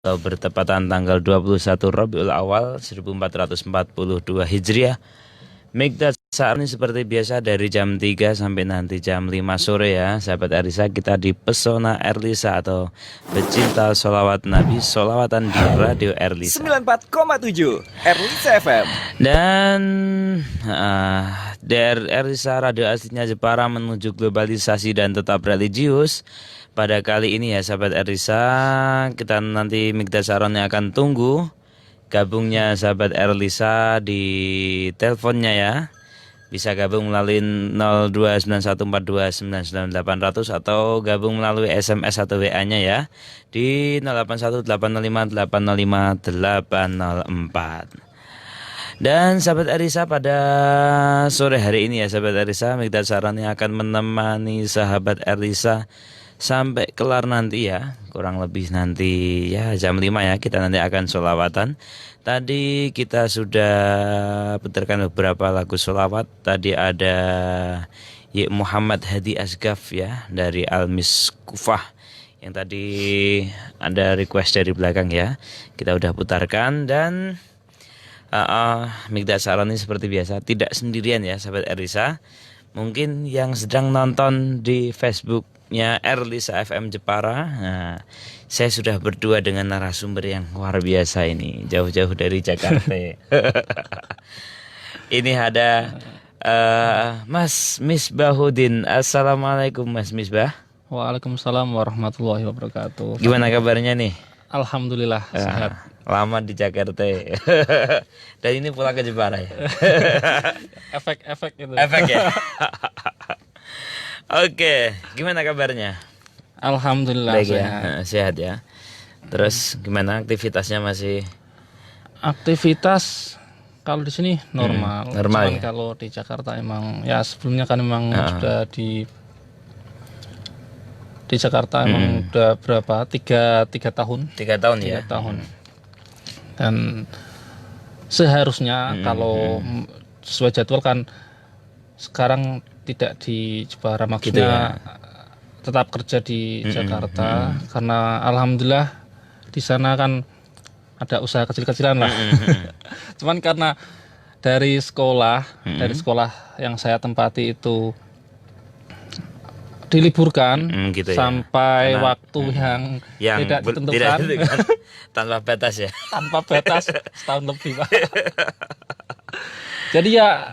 atau bertepatan tanggal 21 Rabiul Awal 1442 Hijriah. Mikdad saat ini seperti biasa dari jam 3 sampai nanti jam 5 sore ya sahabat Arisa, kita di Pesona Erlisa atau pecinta sholawat Nabi, sholawatan di Radio Erlisa 94,7 Erlisa FM. dan DR Erlisa, radio aslinya Jepara menuju globalisasi dan tetap religius. Pada kali ini ya sahabat Erlisa, kita nanti Mikdad Saron yang akan tunggu gabungnya sahabat Erlisa di teleponnya ya. Bisa gabung melalui 02914299800 atau gabung melalui SMS atau WA-nya ya di 081805805804. Dan sahabat Arisa, pada sore hari ini ya sahabat Arisa, Mikdad Saran yang akan menemani sahabat Arisa sampai kelar nanti ya, kurang lebih nanti ya jam 5 ya, kita nanti akan sholawatan. Tadi kita sudah putarkan beberapa lagu sholawat. Tadi ada Yek Muhammad Hadi Asgaf ya dari Al-Mis Kufah, yang tadi ada request dari belakang ya, kita udah putarkan. Dan Mikdad Saran ini seperti biasa tidak sendirian ya sahabat Erlisa. Mungkin yang sedang nonton di Facebooknya Erlisa FM Jepara, nah, saya sudah berdua dengan narasumber yang luar biasa ini, jauh-jauh dari Jakarta. Ini ada Mas Misbahuddin. Assalamualaikum Mas Misbah. Waalaikumsalam warahmatullahi wabarakatuh. Gimana kabarnya nih? Alhamdulillah sehat. Lama di Jakarta. Dan ini pulang ke Jepara ya. Efek-efek itu. Efek ya. Oke, gimana kabarnya? Alhamdulillah Baik ya, sehat. sehat ya. Terus gimana aktivitasnya, masih? Aktivitas kalau di sini normal. normal Cuman ya? kalau di Jakarta emang ya sebelumnya kan emang sudah di Jakarta emang udah berapa? tiga tahun. 3 tahun ya. 3 tahun. Dan seharusnya kalau sesuai jadwal kan sekarang tidak di Jepara, Gitu maksudnya ya. tetap kerja di Jakarta karena alhamdulillah di sana kan ada usaha kecil-kecilan lah. Cuman karena dari sekolah yang saya tempati itu diliburkan Gitu ya. sampai Karena, waktu yang tidak ditentukan, tidak ditentukan, tanpa batas ya. tanpa batas setahun lebih Pak. Jadi ya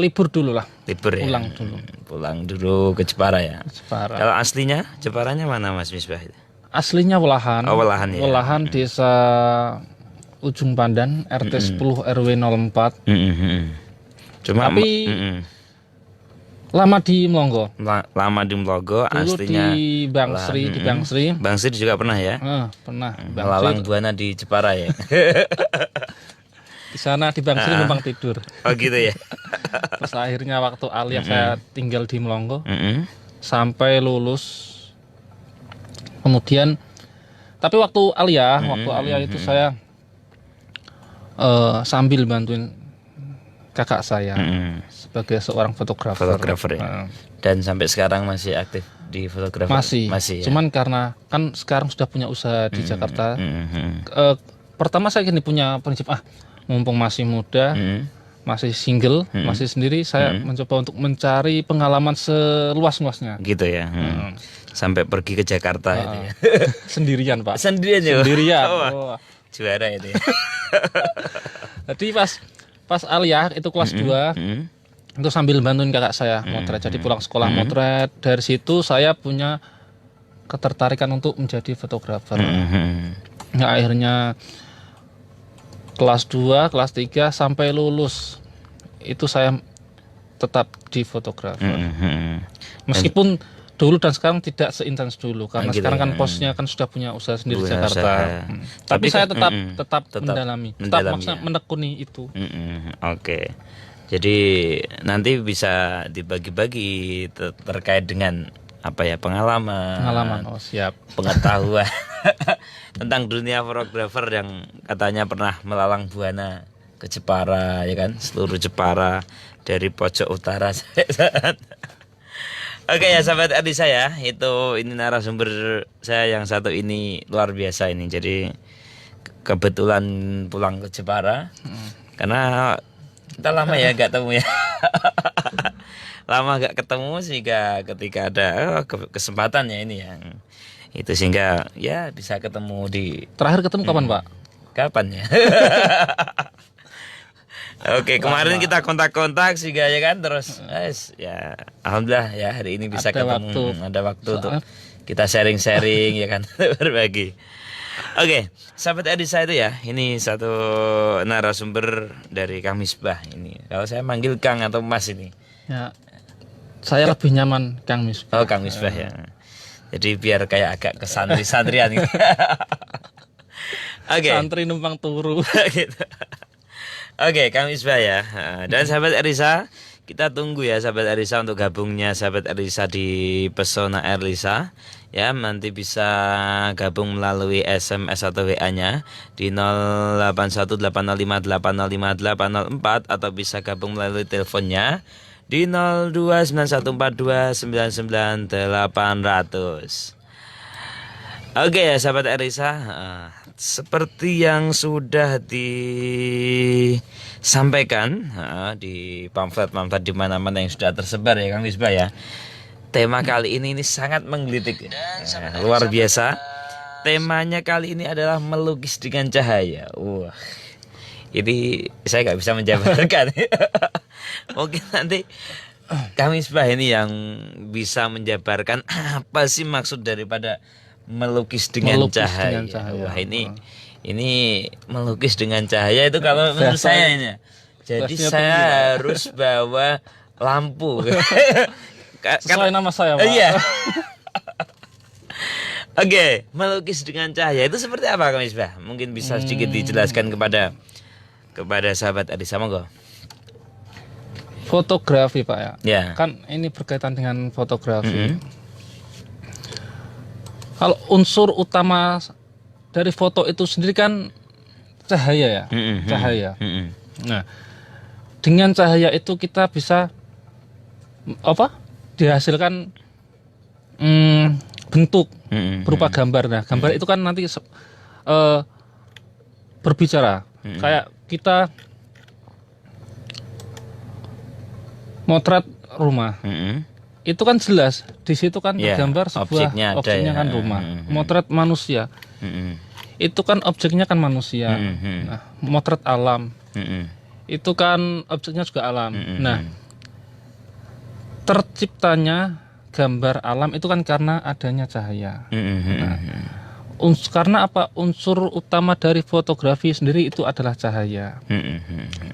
libur dulu lah, Libur ya. pulang dulu. Pulang dulu ke Jepara ya. Jepara. Kalau aslinya Jeparanya mana Mas Misbah? Aslinya Welahan. Oh, Welahan ya. Welahan desa Ujung Pandan, RT 10 RW 04. Cuma Tapi lama di Melongo. lama di Mlogo, Dulu aslinya di Bangsri, Bangsri juga pernah ya. Pernah. Melalang buana di Jepara ya. Di sana di Bangsri memang tidur. Oh gitu ya. Terus akhirnya waktu aliyah saya tinggal di Melongo sampai lulus. Kemudian tapi waktu aliyah itu saya sambil bantuin kakak saya sebagai seorang Fotografer ya. Dan sampai sekarang masih aktif di fotografer? Masih ya? Cuman karena kan sekarang sudah punya usaha di Jakarta. Pertama saya gini punya prinsip, mumpung masih muda, masih single, masih sendiri, saya mencoba untuk mencari pengalaman seluas-luasnya. Gitu ya. Sampai pergi ke Jakarta itu ya. Sendirian Pak. Sendirian ya? Sendirian. Oh, juara itu ya. Jadi pas aliyah itu kelas 2 itu sambil bantuin kakak saya motret. Jadi pulang sekolah motret. Dari situ saya punya ketertarikan untuk menjadi fotografer. Nah, akhirnya kelas 2, kelas 3 sampai lulus itu saya tetap di fotografer. Meskipun dulu dan sekarang tidak seintens dulu karena gitu sekarang ya. kan posnya kan sudah punya usaha sendiri di Punya Jakarta. usaha. Tapi saya tetap mendalami maksudnya ya. menekuni itu. Oke. Jadi nanti bisa dibagi-bagi terkait dengan apa ya, pengalaman. Oh, siap. Pengetahuan tentang dunia fotografer yang katanya pernah melalang buana ke Jepara ya kan, seluruh Jepara dari pojok utara. Oke ya sahabat Ardisa ya, ini narasumber saya yang satu ini luar biasa ini. Jadi kebetulan pulang ke Jepara karena kita lama ya gak ketemu ya. Lama gak ketemu sehingga ketika ada kesempatan ya ini yang itu sehingga ya bisa ketemu di Terakhir ketemu kapan, Pak? kapan ya? Oke, kemarin kita kontak-kontak sehingga ya kan terus ya alhamdulillah ya hari ini bisa Ada ketemu, waktu. ada waktu untuk kita sharing-sharing ya kan berbagi. Oke, sahabat Ardisa itu ya, ini satu narasumber dari Kang Misbah ini. Kalau saya manggil Kang atau Mas ini. Ya. Saya lebih nyaman Kang Misbah. Oh, Kang Misbah ya. Jadi biar kayak agak kesantri-santrian gitu. Oke. Santri numpang turu. Gitu. Oke, Kang Misbah ya. Dan sahabat Ardisa, kita tunggu ya sahabat Ardisa untuk gabungnya sahabat Ardisa di Pesona Ardisa. Ya, nanti bisa gabung melalui SMS atau WA-nya di 081805805804 atau bisa gabung melalui teleponnya di 0299142999800. Oke ya sahabat Ardisa, seperti yang sudah disampaikan di pamflet-pamflet di mana-mana yang sudah tersebar ya Kang Misbah ya. Tema kali ini sangat menggelitik, luar biasa. Temanya kali ini adalah melukis dengan cahaya. Wah, ini saya nggak bisa menjabarkan. Mungkin nanti Kang Misbah ini yang bisa menjabarkan apa sih maksud daripada melukis dengan cahaya. Wah, ini melukis dengan cahaya itu kalau menurut saya ini. Jadi saya harus bawa lampu. Sesuai nama saya, Pak. Iya. Oke, melukis dengan cahaya itu seperti apa Kang Misbah? Mungkin bisa sedikit dijelaskan kepada sahabat Ardisa, monggo. Fotografi, Pak ya. Ya. Kan ini berkaitan dengan fotografi. Kalau unsur utama dari foto itu sendiri kan cahaya ya, cahaya. Nah, dengan cahaya itu kita bisa dihasilkan bentuk berupa gambar. Nah, gambar itu kan nanti berbicara. Kayak kita motret rumah. Itu kan jelas di situ kan tergambar sebuah objeknya kan rumah. Motret manusia. Itu kan objeknya kan manusia. Nah, motret alam. Itu kan objeknya juga alam. Nah, terciptanya gambar alam itu kan karena adanya cahaya. Nah, karena apa? Unsur utama dari fotografi sendiri itu adalah cahaya.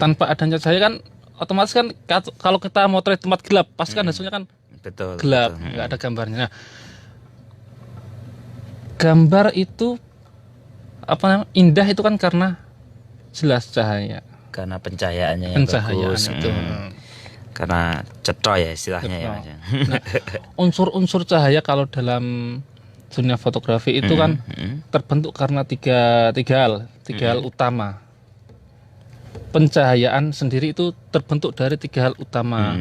Tanpa adanya cahaya kan otomatis kan kalau kita motret tempat gelap pasti kan hasilnya kan gelap, nggak ada gambarnya. Nah, gambar itu indah itu kan karena jelas cahaya. Karena pencahayaannya yang bagus. Itu. Karena cetro ya istilahnya ya Mas. Nah, unsur-unsur cahaya kalau dalam dunia fotografi itu kan terbentuk karena tiga hal utama. Pencahayaan sendiri itu terbentuk dari tiga hal utama.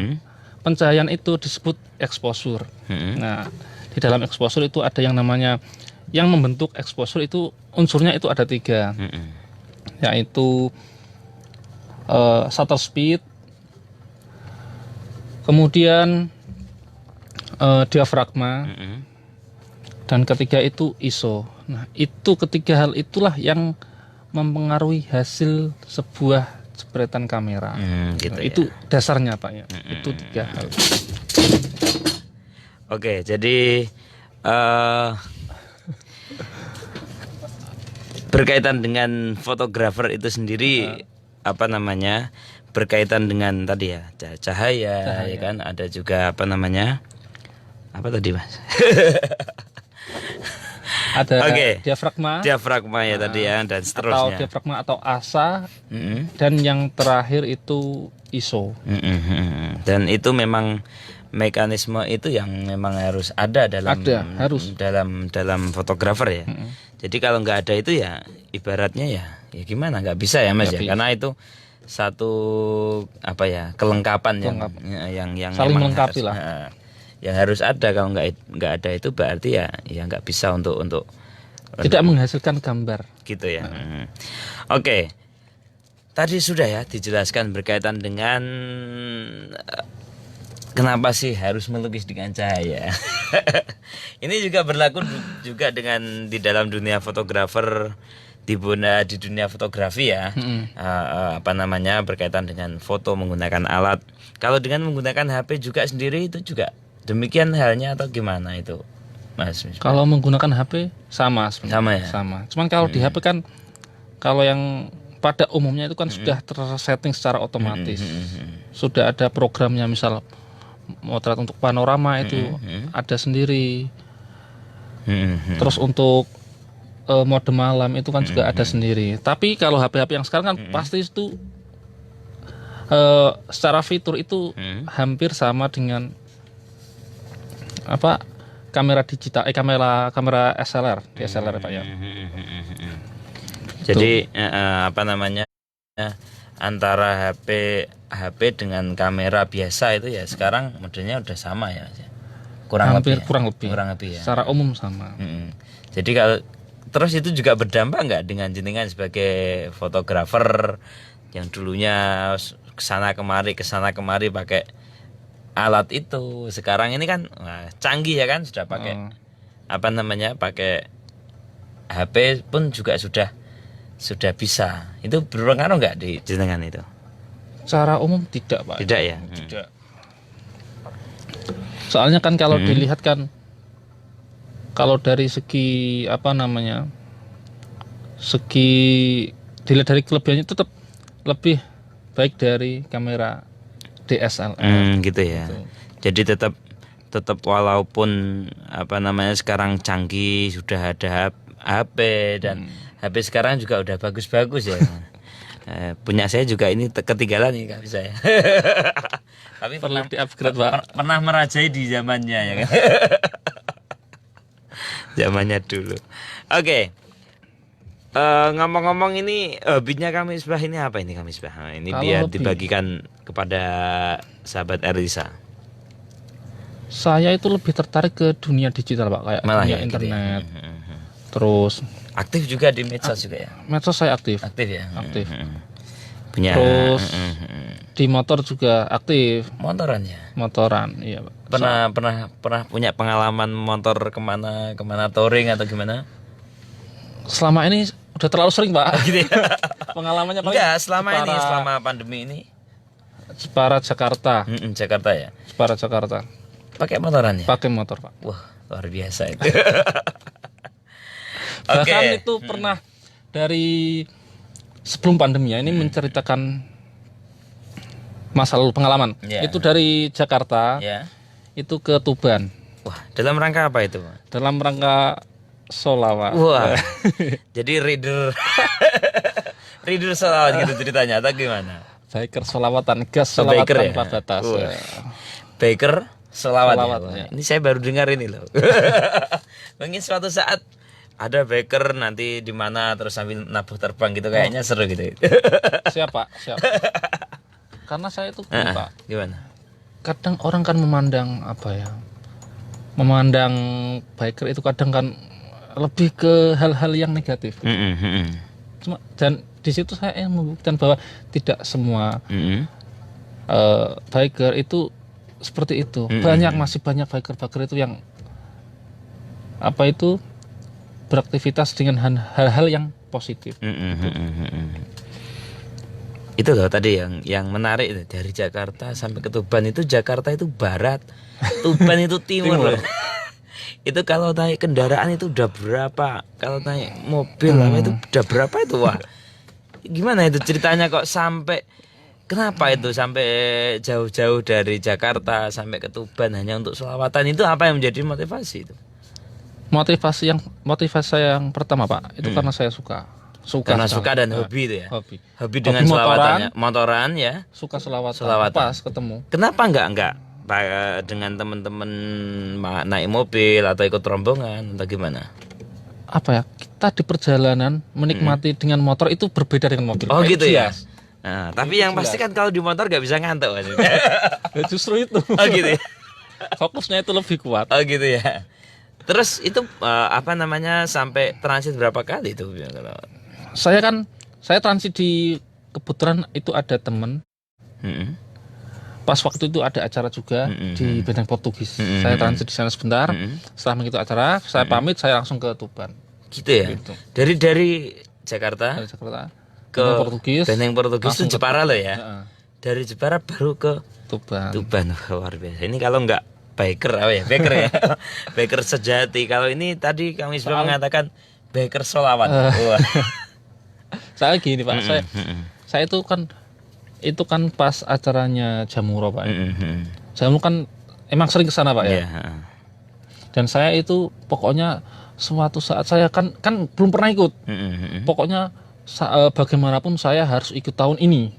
Pencahayaan itu disebut exposure. Nah, di dalam exposure itu ada yang namanya yang membentuk exposure itu unsurnya itu ada tiga, yaitu shutter speed, kemudian diafragma, dan ketiga itu ISO. Nah, itu ketiga hal itulah yang mempengaruhi hasil sebuah jepretan kamera. Gitu nah, ya. Itu dasarnya Pak ya. Itu tiga hal. Oke, jadi berkaitan dengan fotografer itu sendiri berkaitan dengan tadi ya cahaya ya kan, ada juga apa tadi Mas? Ada diafragma ya tadi ya dan seterusnya. Atau diafragma atau asa, dan yang terakhir itu ISO. Dan itu memang mekanisme itu yang memang harus ada dalam fotografer ya. Jadi kalau nggak ada itu ya ibaratnya ya gimana, nggak bisa ya Mas ya, karena itu satu kelengkapan yang saling melengkapi harus, lah. yang harus ada. Kalau nggak ada itu berarti ya nggak bisa untuk tidak menghasilkan gambar. gitu ya. Oke. Tadi sudah ya dijelaskan berkaitan dengan kenapa sih harus melukis dengan cahaya. Ini juga berlaku juga dengan di dalam dunia fotografer di dunia fotografi ya. Apa namanya berkaitan dengan foto menggunakan alat. Kalau dengan menggunakan HP juga sendiri itu juga demikian halnya atau gimana itu, Mas? Kalau menggunakan HP sama sebenarnya. Sama ya? Sama. Cuman kalau di HP kan kalau yang pada umumnya itu kan sudah tersetting secara otomatis. Sudah ada programnya, misal motret untuk panorama itu ada sendiri. Terus untuk mode malam itu kan juga ada sendiri. Tapi kalau HP-HP yang sekarang kan pasti itu secara fitur itu hampir sama dengan apa kamera digital, kamera SLR, DSLR Pak ya. Jadi apa namanya antara HP dengan kamera biasa itu ya sekarang modelnya udah sama ya, kurang hampir lebih kurang lebih ya. Secara umum sama. Jadi kalau terus itu juga berdampak nggak dengan jenengan sebagai fotografer yang dulunya kesana kemari pakai alat itu, sekarang ini kan canggih ya kan, sudah pakai apa namanya pakai HP pun juga sudah bisa. Itu berpengaruh nggak di jenengan itu? Secara umum tidak Pak. Tidak ya. Tidak. Soalnya kan kalau dilihat kan, kalau dari segi apa namanya, dilihat dari kelebihannya tetap lebih baik dari kamera DSLR. Gitu ya. Gitu. Jadi tetap walaupun apa namanya sekarang canggih, sudah ada HP dan HP sekarang juga udah bagus-bagus ya. Punya saya juga ini ketinggalan nih Kak saya. Tapi Perlu di-upgrade Pak. Pernah merajai di zamannya ya kan. Zamannya dulu. Oke. Ngomong-ngomong ini hobinya kami Misbah ini apa ini kami Misbah? Ini Kalau biar hobi, dibagikan kepada sahabat Erlisa. saya itu lebih tertarik ke dunia digital Pak, kayak Malah dunia ya, gitu ya. internet. Terus Aktif juga di medsos juga ya. medsos saya aktif. Aktif ya. Aktif. Punya Terus di motor juga aktif, motoran ya. motoran, iya Pak. Pernah punya pengalaman motor kemana touring atau gimana? Selama ini udah terlalu sering Pak. Gitu ya. Pengalamannya paling Enggak, selama pandemi ini. Jepara Jakarta. Jakarta ya. Jepara Jakarta. Pakai motoran ya? Pakai motor Pak. Wah, luar biasa itu. Bahkan itu pernah dari sebelum pandemi ya, ini menceritakan masa lalu pengalaman. Ya. Itu dari Jakarta, Ya. itu ke Tuban. Wah, dalam rangka apa itu? Dalam rangka sholawat. Wah. Jadi reader sholawat gitu ceritanya atau gimana? Biker sholawatan, gas Oh, sholawat biker tanpa ya? batas. Wah. Ya. Baker selawat Selawat, ya. Wah, ya. ini saya baru dengar ini loh. Mungkin suatu saat ada baker nanti di mana terus sambil nabuh terbang gitu kayaknya seru gitu. Siap Pak, siap. Karena saya itu gini, Pak. Gimana? Kadang orang kan memandang apa ya? Memandang biker itu kadang kan lebih ke hal-hal yang negatif. Cuma dan di situ saya yang membuktikan bahwa tidak semua biker itu seperti itu. Masih banyak biker-biker itu yang apa itu beraktivitas dengan hal-hal yang positif. Itu loh tadi yang menarik itu, dari Jakarta sampai ke Tuban. Itu Jakarta itu barat, Tuban itu timur loh. Itu kalau naik kendaraan itu udah berapa, kalau naik mobil itu udah berapa itu, wah. Gimana itu ceritanya kok sampai, kenapa itu sampai jauh-jauh dari Jakarta sampai ke Tuban hanya untuk sholawatan? Itu apa yang menjadi motivasi itu? Motivasi saya yang pertama Pak, itu karena saya suka Karena sekali. suka dan hobi itu ya. Hobi Dengan sholawatannya, motoran ya. Suka selawatan. Selawatan. Pas ketemu. Kenapa enggak dengan teman-teman naik mobil atau ikut rombongan atau gimana? Apa ya? Kita di perjalanan menikmati dengan motor itu berbeda dengan mobil. Oh gitu ya. Jelas. Nah, tapi yang pasti kan kalau di motor nggak bisa ngantuk maksudnya. Ya, justru itu. Oh gitu ya. Fokusnya itu lebih kuat. Oh gitu ya. Terus itu apa namanya sampai transit berapa kali itu? Saya transit di, kebetulan itu ada temen. Mm-mm. Pas waktu itu ada acara juga di Benteng Portugis. Saya transit di sana sebentar. Setelah mengikuti acara, saya pamit, saya langsung ke Tuban. Gitu ya. Gitu. Dari Jakarta Dari Jakarta ke Benteng Portugis. Benteng Portugis langsung itu ke Jepara loh ya. Heeh. Dari Jepara baru ke Tuban. Tuban. Wah, luar biasa. Ini kalau nggak biker apa ya? Biker ya. Biker sejati. Kalau ini tadi Kang Misbah mengatakan biker solawat. Wah. Saya gini Pak, saya itu kan pas acaranya Jamuro Pak. Jamuro kan emang sering ke sana Pak ya. Iya. Dan saya itu pokoknya suatu saat saya kan belum pernah ikut. Pokoknya bagaimanapun saya harus ikut tahun ini.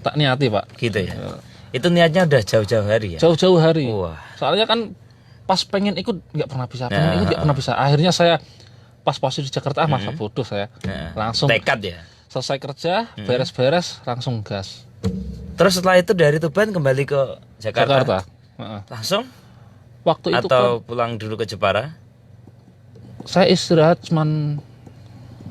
Tak niati Pak. Gitu ya. Itu niatnya udah jauh-jauh hari ya. Jauh-jauh hari. Wah. Soalnya kan pas pengen ikut nggak pernah bisa, pengen ikut nggak pernah bisa. Akhirnya saya pas posisi di Jakarta masa bodoh saya. Langsung Tekad ya. selesai kerja, beres-beres langsung gas. Terus setelah itu dari Tuban kembali ke Jakarta. Heeh. Langsung Waktu itu atau pulang dulu ke Jepara? saya istirahat cuman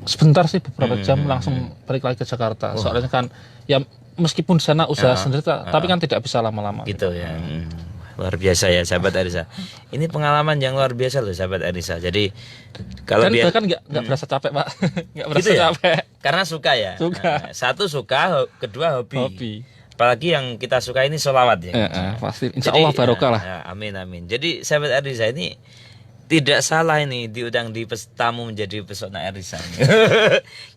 sebentar sih, beberapa jam langsung balik lagi ke Jakarta. Soalnya kan ya meskipun di sana usaha sendiri tapi kan tidak bisa lama-lama. Gitu ya. Luar biasa ya sahabat Arisa. Ini pengalaman yang luar biasa loh sahabat Arisa. Jadi kalau Dan bahkan nggak berasa capek Pak. Nggak berasa Gitu ya? capek. karena suka ya. Suka. Nah, satu suka, kedua hobi. Hobi. Apalagi yang kita suka ini sholawat ya. Pasti insya Allah barokah lah. Ya, amin amin. Jadi sahabat Arisa ini tidak salah ini diundang di tamu menjadi pesona Arisa.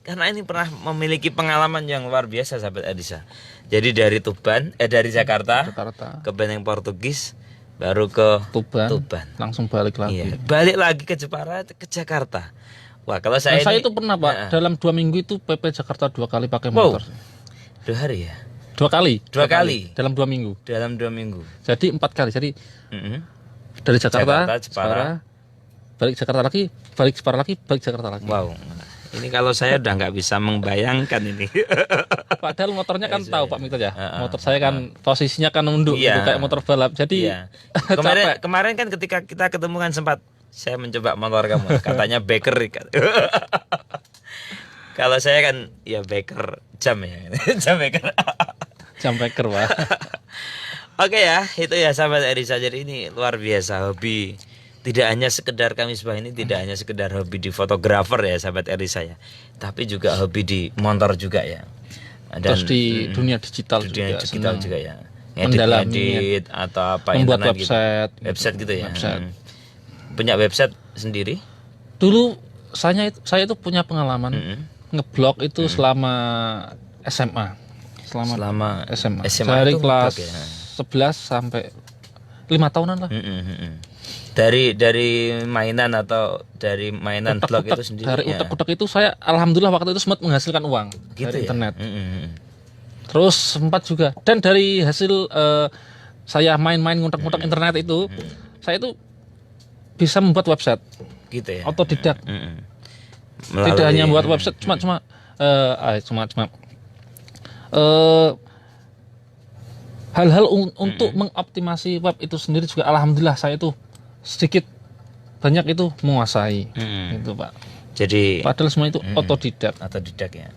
Karena ini pernah memiliki pengalaman yang luar biasa sahabat Arisa. Jadi dari dari Jakarta ke Benteng Portugis, baru ke Tuban. Langsung balik lagi. Iya, balik lagi ke Jepara, ke Jakarta. Wah, kalau saya Saya ini, itu pernah Pak, dalam 2 minggu itu PP Jakarta 2 kali pakai Wow. motor. 2 hari ya. 2 kali. Dua kali. Dalam 2 minggu. Dalam 2 minggu. Jadi 4 kali. Jadi Mm-mm. dari Jakarta, Jepara. balik Jakarta lagi, balik Jepara lagi, balik Jakarta lagi. Wow. Ini kalau saya udah nggak bisa membayangkan ini. Padahal motornya kan tahu Pak Mito ya. Motor saya kan posisinya kan nunduk Iya. gitu, kayak motor balap. Jadi Iya. capek. Kemarin kan ketika kita ketemu kan sempat saya mencoba motor kamu, katanya baker. Kalau saya kan ya baker jam ya. Jam baker. Jam breaker Pak. Oke ya, itu ya sahabat Arisa. Jadi ini luar biasa hobi. Tidak hanya sekedar kami ini tidak hanya sekedar hobi di fotografer ya sahabat Arisa ya. Tapi juga hobi di motor juga ya. Terus di dunia digital dunia juga. digital senang juga ya. mendalami, Edit atau apa membuat internet website. gitu. Website gitu ya. Website. Punya website sendiri? Dulu saya itu punya pengalaman ngeblog itu selama SMA. Selama SMA. SMA Dari itu kelas ngeblog ya? 11 sampai 5 tahunan lah. Dari mainan atau dari mainan blog itu sendiri Dari ya? utek-utek itu saya alhamdulillah waktu itu sempat menghasilkan uang Gitu dari ya? internet. Terus sempat juga, dan dari hasil saya main-main ngutak-ngutak internet itu, saya itu bisa membuat website Gitu ya. otodidak. Melalui- Tidak hanya membuat website, cuma hal-hal untuk mengoptimasi web itu sendiri juga alhamdulillah saya itu sedikit banyak itu menguasai. Itu Pak. Jadi Padahal semua itu otodidak, otodidak ya.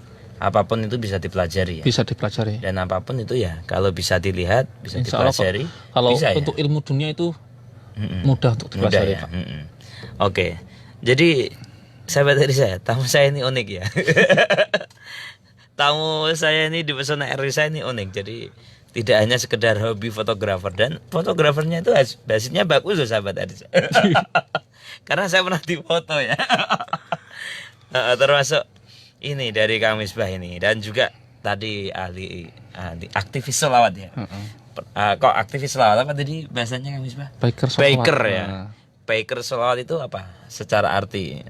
Apapun itu bisa dipelajari ya. bisa dipelajari. Dan apapun itu ya kalau bisa dilihat, bisa Insya Allah, dipelajari, kalau bisa ya. untuk ilmu dunia itu mudah untuk Mudah dipelajari ya. Pak. Oke. Jadi sahabat dari saya, tamu saya ini unik ya. Tamu saya ini di Pesona Arisa ini unik. Jadi tidak hanya sekedar hobi fotografer, dan fotografernya itu basicnya bagus loh sahabat Arisa. Karena saya pernah difoto ya. Termasuk ini dari Kang Misbah ini, dan juga tadi ahli aktivis sholawat ya. Kok aktivis sholawat apa tadi bahasanya Kang Misbah? Biker sholawat. Baker ya. Baker sholawat itu apa? Secara arti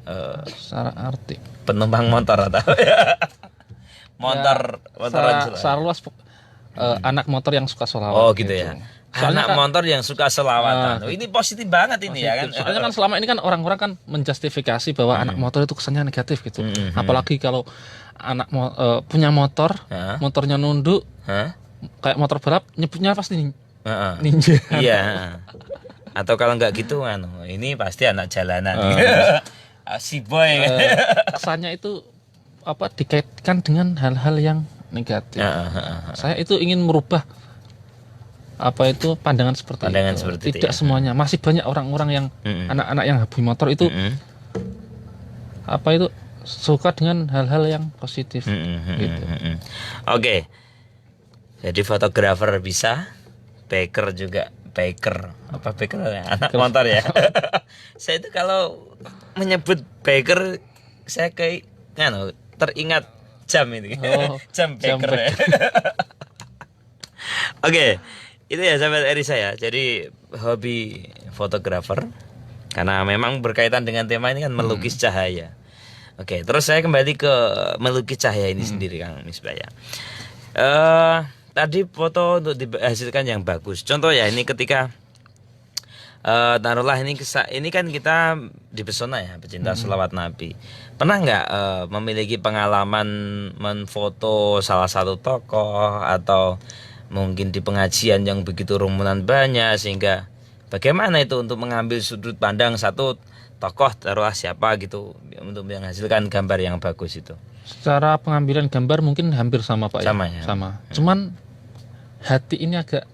Secara arti. penumpang motor atau motoran sholawat. Secara luas anak motor yang suka sholawat. Oh gitu ya. Soalnya Anak motor yang suka selawatan. Ini positif banget ini ya kan. Soalnya kan selama ini kan orang-orang kan menjustifikasi bahwa anak motor itu kesannya negatif gitu. Apalagi kalau anak punya motor, motornya nunduk, Hah? kayak motor balap, nyebutnya pasti Heeh. ninja. Iya. Atau kalau nggak gitu ini pasti anak jalanan. Si boy. Kesannya itu dikaitkan dengan hal-hal yang negatif. Saya itu ingin merubah pandangan seperti itu. Tidak semuanya, masih banyak orang-orang yang anak-anak yang hobi motor itu suka dengan hal-hal yang positif gitu. Oke. Jadi fotografer bisa, biker juga. Biker anak motor ya. Saya itu kalau menyebut biker saya teringat jam ini. Jam biker ya. Oke. Itu ya sahabat Erisa ya. Jadi hobi fotografer karena memang berkaitan dengan tema ini kan melukis cahaya. Oke, terus saya kembali ke melukis cahaya ini sendiri Kang Misbah ya. Tadi foto untuk dihasilkan yang bagus. Contoh ya ini ketika taruhlah ini kan kita dipesona ya pecinta sholawat Nabi. Pernah nggak memiliki pengalaman menfoto salah satu tokoh atau mungkin di pengajian yang begitu rumunan banyak sehingga bagaimana itu untuk mengambil sudut pandang satu tokoh taruhlah siapa gitu untuk menghasilkan gambar yang bagus itu? Secara pengambilan gambar mungkin hampir sama Pak sama ya. Ya? Sama. Cuman hati ini agak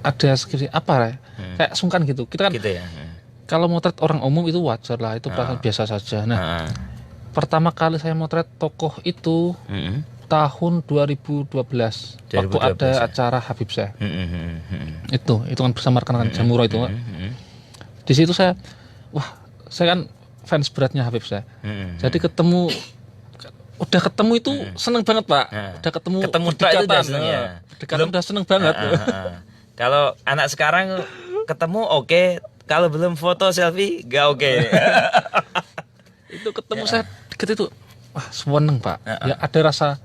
ada sedikit kayak sungkan gitu. Kita kan gitu ya. Kalau motret orang umum itu wajar lah, itu biasa saja. Nah, pertama kali saya motret tokoh itu tahun 2012 waktu ada ya? Acara Habib Syekh. Itu kan bersama rekan-rekan Jamuro itu. Di situ saya kan fans beratnya Habib Syekh. Jadi udah ketemu itu seneng banget Pak. Udah ketemu dekatan. Dekatan udah seneng banget. Kalau anak sekarang ketemu oke, kalau belum foto selfie gak oke. Itu ketemu saya deket itu seneng Pak. Ya ada rasa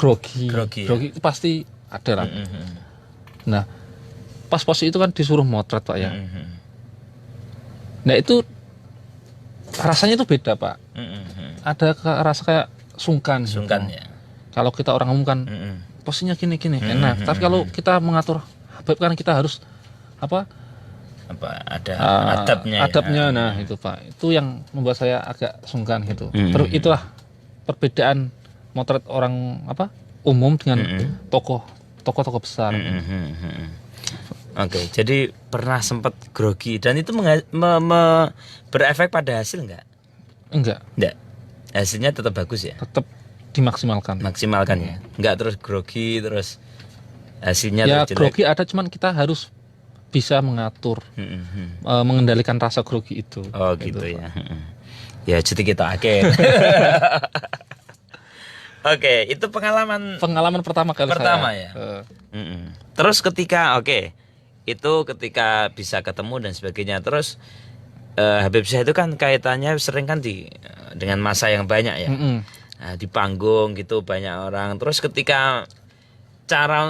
grogi itu pasti ada lah. Nah pas posisi itu kan disuruh motret Pak ya. Nah itu rasanya itu beda Pak. Ada rasa kayak sungkan gitu. Ya. Kalau kita orang umum kan posisinya gini enak. Tapi kalau kita mengatur Habib kan kita harus ada adabnya. Adabnya ya. Nah itu Pak. Itu yang membuat saya agak sungkan gitu. Itulah perbedaan motret orang umum dengan tokoh besar. Oke, jadi pernah sempat grogi dan itu berefek pada hasil enggak? Enggak. Hasilnya tetap bagus ya? Tetap dimaksimalkan. Maksimalkan ya. Enggak terus grogi terus hasilnya ya jelek. Grogi ada, cuman kita harus bisa mengatur, mengendalikan rasa grogi itu. Oh gitu ya. Ya jadi kita akhir. Oke, itu pengalaman pertama kali pertama saya. Ya. Terus ketika ketika bisa ketemu dan sebagainya, terus Habib Syekh itu kan kaitannya sering kan dengan masa yang banyak ya. Nah, di panggung gitu banyak orang. Terus ketika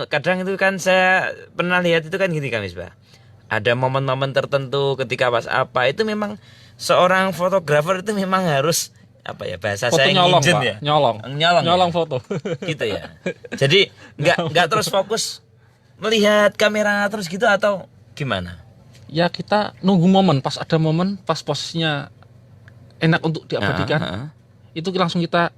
kadang itu kan saya pernah lihat itu kan gini Kang Misbah. Ada momen-momen tertentu ketika pas itu memang seorang fotografer itu memang harus bahasa foto saya nyolong, nginjen Pak. ya. Nyolong foto. Gitu ya. Jadi enggak terus fokus melihat kamera terus gitu atau gimana? Ya kita nunggu momen, pas ada momen, pas posisinya enak untuk diabadikan, itu langsung kita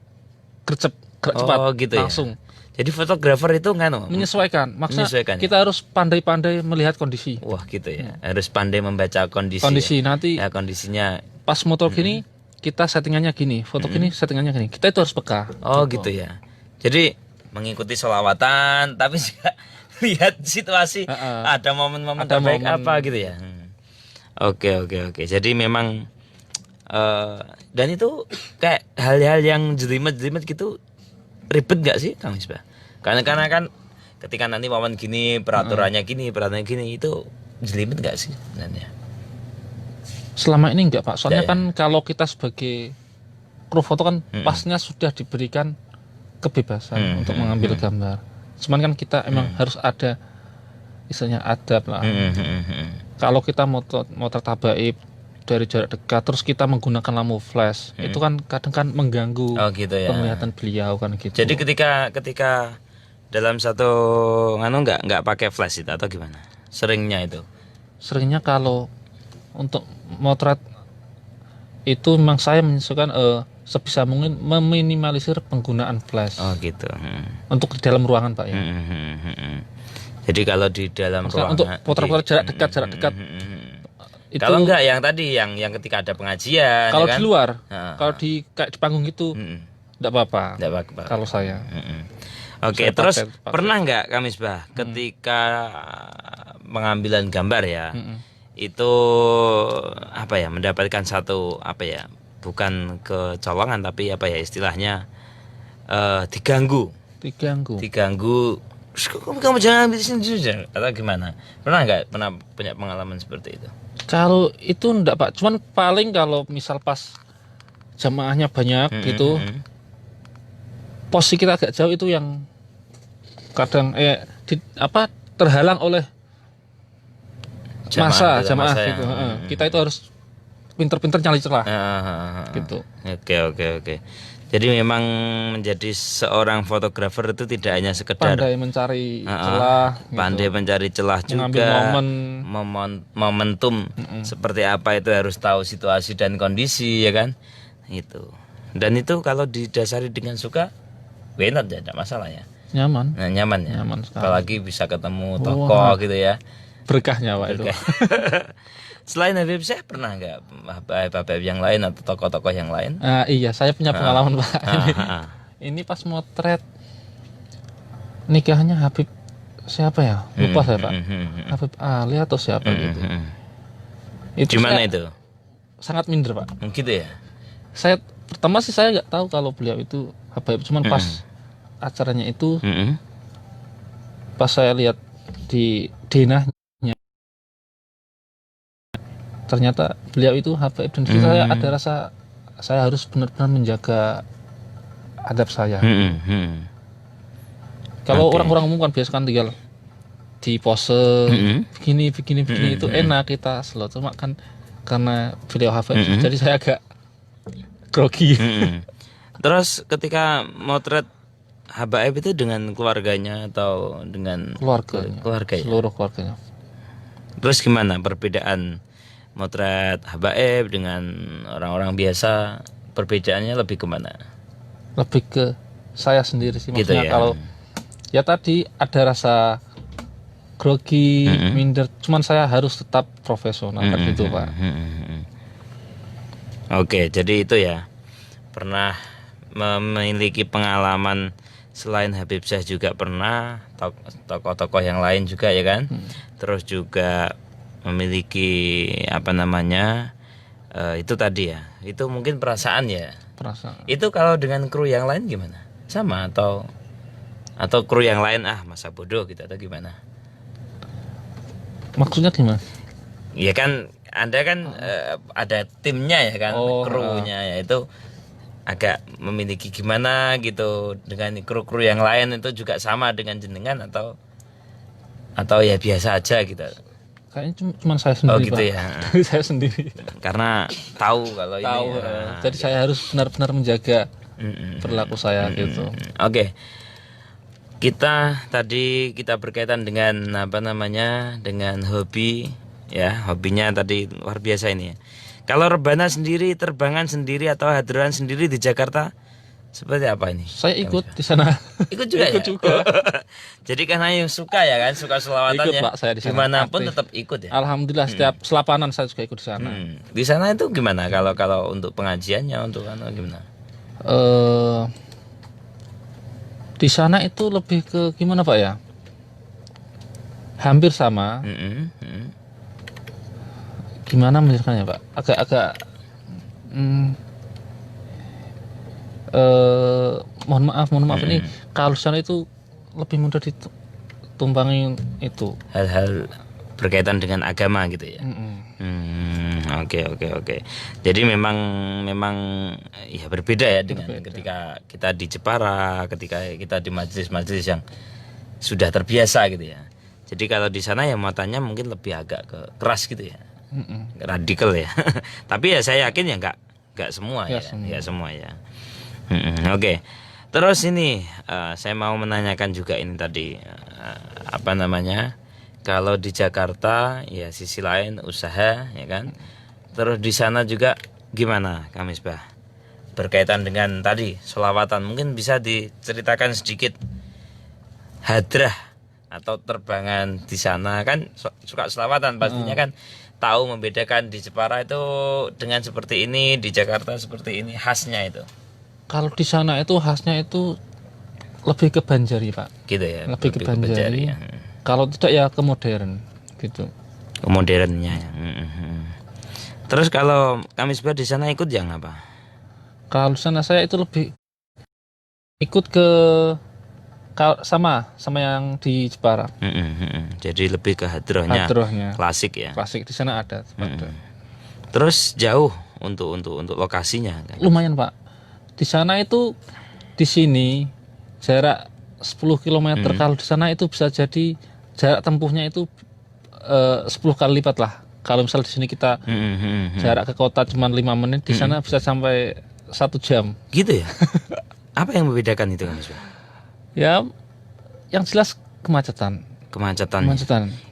gerak cepat, gitu langsung. Ya? Jadi fotografer itu menyesuaikan, maksudnya kita harus pandai-pandai melihat kondisi. Wah gitu ya, harus pandai membaca kondisi. Nanti ya, kondisinya. Pas motor gini, kita settingannya gini, foto gini settingannya gini. Kita itu harus peka. Oh gitu ya. Jadi mengikuti sholawatan, tapi juga lihat situasi, ada momen-momen terbaik gitu ya. Oke. Jadi memang dan itu kayak hal-hal yang jelimet gitu ribet nggak sih Kang Misbah? Karena kan ketika nanti momen gini peraturannya gini itu jelimet nggak sih sebenarnya? Selama ini enggak Pak. Soalnya kan kalau kita sebagai kru foto kan pasnya sudah diberikan kebebasan untuk mengambil gambar. Cuman kan kita emang harus ada istilahnya adab lah. Kalau kita motret habaib dari jarak dekat terus kita menggunakan lampu flash, itu kan kadang kan mengganggu gitu ya. penglihatan beliau kan gitu. Jadi ketika dalam satu nggak pakai flash itu atau gimana? Seringnya itu. Seringnya kalau untuk motret itu memang saya menyesuaikan sebisa mungkin meminimalisir penggunaan flash Oh gitu. untuk di dalam ruangan Pak ya. Jadi kalau di dalam Maksudnya ruangan untuk potret-potret jarak dekat itu kalau enggak yang tadi yang ketika ada pengajian kalau ya kan? di luar, Heeh. kalau di kayak di panggung itu enggak apa-apa. Enggak apa-apa. Kalau saya. Oke, Saya terus pakai. pernah nggak Kak Misbah ketika pengambilan gambar ya, itu apa ya mendapatkan satu apa ya, bukan kecolongan tapi apa ya istilahnya diganggu, "Terus kamu jangan ambil di sini atau gimana? Pernah nggak punya pengalaman seperti itu? Kalau itu enggak Pak, cuman paling kalau misal pas jamaahnya banyak gitu, posisi kita agak jauh itu yang kadang terhalang oleh jamaah masa yang- gitu. Kita itu harus pinter-pinter nyari celah gitu. Oke. Jadi memang menjadi seorang fotografer itu tidak hanya sekedar Pandai mencari celah, pandai mencari celah mengambil juga, momen. momentum seperti apa itu harus tahu situasi dan kondisi ya kan, itu. Dan itu kalau didasari dengan suka, why not ya, tidak masalah ya. Nyaman, Nah, nyaman ya. Nyaman sekali. Apalagi bisa ketemu tokoh gitu ya. berkahnya Pak itu. Selain Habib Syekh pernah nggak Habib yang lain atau tokoh-tokoh yang lain? Iya, saya punya pengalaman Pak. Ini pas motret nikahnya Habib siapa ya? Lupa saya Pak. Habib Ali atau siapa gitu. Itu Gimana saya itu? sangat minder Pak. Gitu ya. Saya pertama sih saya nggak tahu kalau beliau itu Habib, cuman pas acaranya itu pas saya lihat di denahnya ternyata beliau itu Habib dan saya ada rasa saya harus benar-benar menjaga adab saya. Kalau orang-orang umum kan biasa kan tinggal di pose begini itu enak kita slow, cuma kan karena beliau Habib jadi saya agak grogi. Terus ketika motret Habaib itu dengan keluarganya atau dengan keluarga ya? Seluruh keluarganya. Terus gimana perbedaan motret Habaib dengan orang-orang biasa? Perbedaannya lebih kemana? Lebih ke saya sendiri sih, Gitu maksudnya ya? kalau ya tadi ada rasa grogi, minder, cuman saya harus tetap profesional kan gitu Pak. Oke, jadi itu ya. Pernah memiliki pengalaman selain Habib Syekh juga pernah tokoh-tokoh yang lain juga ya kan. Terus juga memiliki apa namanya itu tadi ya. Itu mungkin perasaan ya. Perasaan. Itu kalau dengan kru yang lain gimana? Sama atau kru yang lain masa bodoh gitu atau gimana? Maksudnya gimana? Ya kan Anda kan ada timnya ya kan, krunya ya itu agak memiliki gimana gitu dengan kru-kru yang lain itu juga sama dengan jenengan atau ya biasa aja gitu. Kayaknya cuma saya sendiri. Oh gitu Pak. ya. Saya sendiri. Karena tahu kalau ini. Tahu. Jadi saya harus benar-benar menjaga perilaku saya gitu. Oke. Kita berkaitan dengan apa namanya, dengan hobi ya, hobinya tadi luar biasa ini ya. Kalau rebana sendiri, terbangan sendiri atau hadroan sendiri di Jakarta seperti apa ini? Saya ikut di sana. Ikut juga Ikut ya? juga. Jadi karena yang suka ya kan, suka selawatannya. Ikut, Pak, saya di sana. Dimanapun Aktif. tetap ikut ya. Alhamdulillah setiap selapanan saya juga ikut di sana. Di sana itu gimana? Kalau untuk pengajiannya untuk gimana? Di sana itu lebih ke gimana Pak ya? Hampir sama. Gimana menjelaskannya Pak? Agak mohon maaf ini kalau sana itu lebih mudah ditumpangi itu Hal-hal berkaitan dengan agama gitu ya. Oke. Jadi memang ya berbeda ya dengan ketika kita di Jepara, ketika kita di majelis-majelis yang sudah terbiasa gitu ya. Jadi kalau di sana ya matanya mungkin lebih agak keras gitu ya. Radikal ya. Tapi ya saya yakin ya nggak semua ya. Nggak semua ya. Oke. Terus ini saya mau menanyakan juga ini tadi apa namanya? Kalau di Jakarta ya sisi lain usaha ya kan. Terus di sana juga gimana Kang Misbah? Berkaitan dengan tadi sholawatan, mungkin bisa diceritakan sedikit hadrah atau terbangan di sana kan suka sholawatan pastinya kan, tahu membedakan di Jepara itu dengan seperti ini, di Jakarta seperti ini, khasnya itu. Kalau di sana itu khasnya itu lebih ke Banjari, Pak. Gitu ya. Lebih ke Banjari. ya. Kalau tidak ya ke modern gitu. Modernnya ya. Terus kalau Kang Misbah di sana ikut yang apa? Kalau di sana saya itu lebih ikut ke sama yang di Jepara. Jadi lebih ke hadrohnya, Hadrohnya. klasik ya. Klasik di sana ada. Terus jauh untuk lokasinya kan? Lumayan, Pak. Di sana itu di sini jarak 10 km. Kalau di sana itu bisa jadi jarak tempuhnya itu 10 kali lipat lah. Kalau misal di sini kita jarak ke kota cuma 5 menit, di sana bisa sampai 1 jam. Gitu ya. Apa yang membedakan itu Kang Misbah? Ya, yang jelas kemacetan. Kemacetan.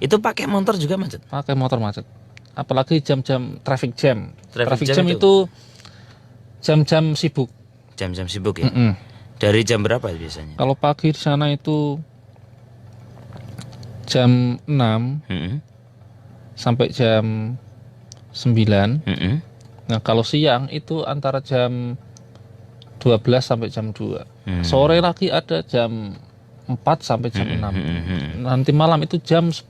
Itu pakai motor juga macet? Pakai motor macet. Apalagi jam-jam traffic jam. Traffic Traffic jam itu jam-jam sibuk. Jam-jam sibuk ya. Dari jam berapa biasanya? Kalau pagi di sana itu jam 6 sampai jam 9. Nah, kalau siang itu antara jam 12 sampai jam 2. Sore lagi ada jam 4 sampai jam 6. Nanti malam itu jam 10.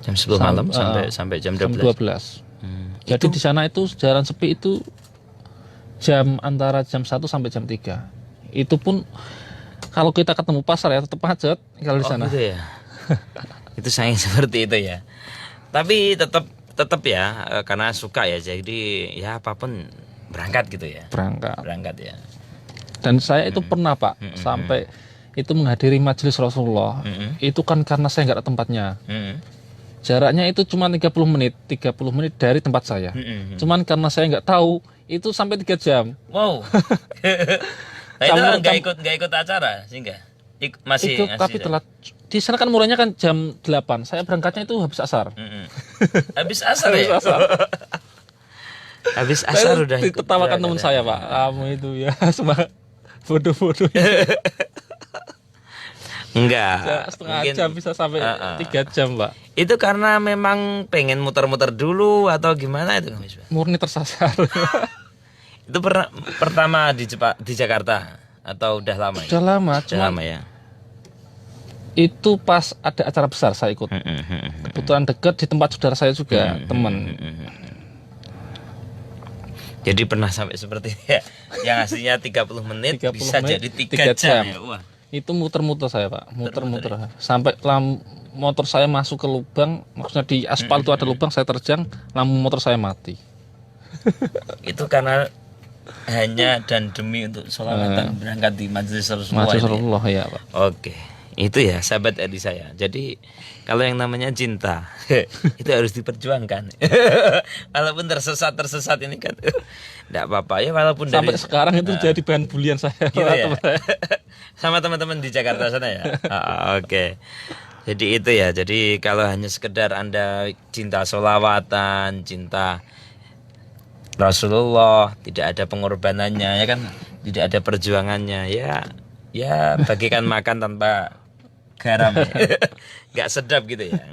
Jam 10 malam sampai jam 12. Jam 12. Jadi di sana itu jalan sepi itu jam antara jam 1 sampai jam 3. Itu pun kalau kita ketemu pasar ya tetap macet kalau di sana. Gitu ya. Itu sayang seperti itu ya. Tapi tetap ya karena suka ya. Jadi ya apapun berangkat gitu ya. Berangkat ya. Dan saya itu pernah, Pak, sampai itu menghadiri majelis Rasulullah. Itu kan karena saya nggak ada tempatnya. Jaraknya itu cuma 30 menit dari tempat saya. Cuman karena saya nggak tahu, itu sampai 3 jam. Wow. Nah, itu nggak ikut acara sehingga masih ikut, tapi telat. Di sana kan mulainya kan jam 8. Saya berangkatnya itu habis asar. Habis asar ya. Habis asar udah ikut. Ditertawakan teman saya, Pak. Kamu itu ya semua bodoh-bodoh. Enggak. Setengah jam bisa sampai 3 jam, Pak. Itu karena memang pengen muter-muter dulu atau gimana itu Kang Misbah? Murni tersasar. Itu pertama di Jakarta atau udah lama? Udah lama, Udah lama ya. Itu pas ada acara besar saya ikut. Kebetulan dekat di tempat saudara saya juga, teman. Jadi pernah sampai seperti ini ya. Yang aslinya 30 menit 30 bisa menit, jadi 3 3 jam jam. ya. Wah. Itu muter-muter saya, Pak. Muter-muter. Sampai motor saya masuk ke lubang, maksudnya di aspal itu ada lubang, saya terjang, lampu motor saya mati. Itu karena hanya dan demi untuk sholawatan berangkat di majelis Rasulullah. Majelis Rasulullah ya, Pak. Oke. Itu ya sahabat Edi saya. Jadi kalau yang namanya cinta itu harus diperjuangkan. Walaupun tersesat ini kan enggak apa-apa ya, walaupun Sampai dari sekarang itu jadi bahan bulian saya. gitu ya. Sama teman-teman di Jakarta sana ya. Oke. Jadi itu ya. Jadi kalau hanya sekedar Anda cinta sholawatan, cinta Rasulullah, tidak ada pengorbanannya ya kan, tidak ada perjuangannya ya bagikan makan tanpa garam ya. Nggak sedap gitu ya.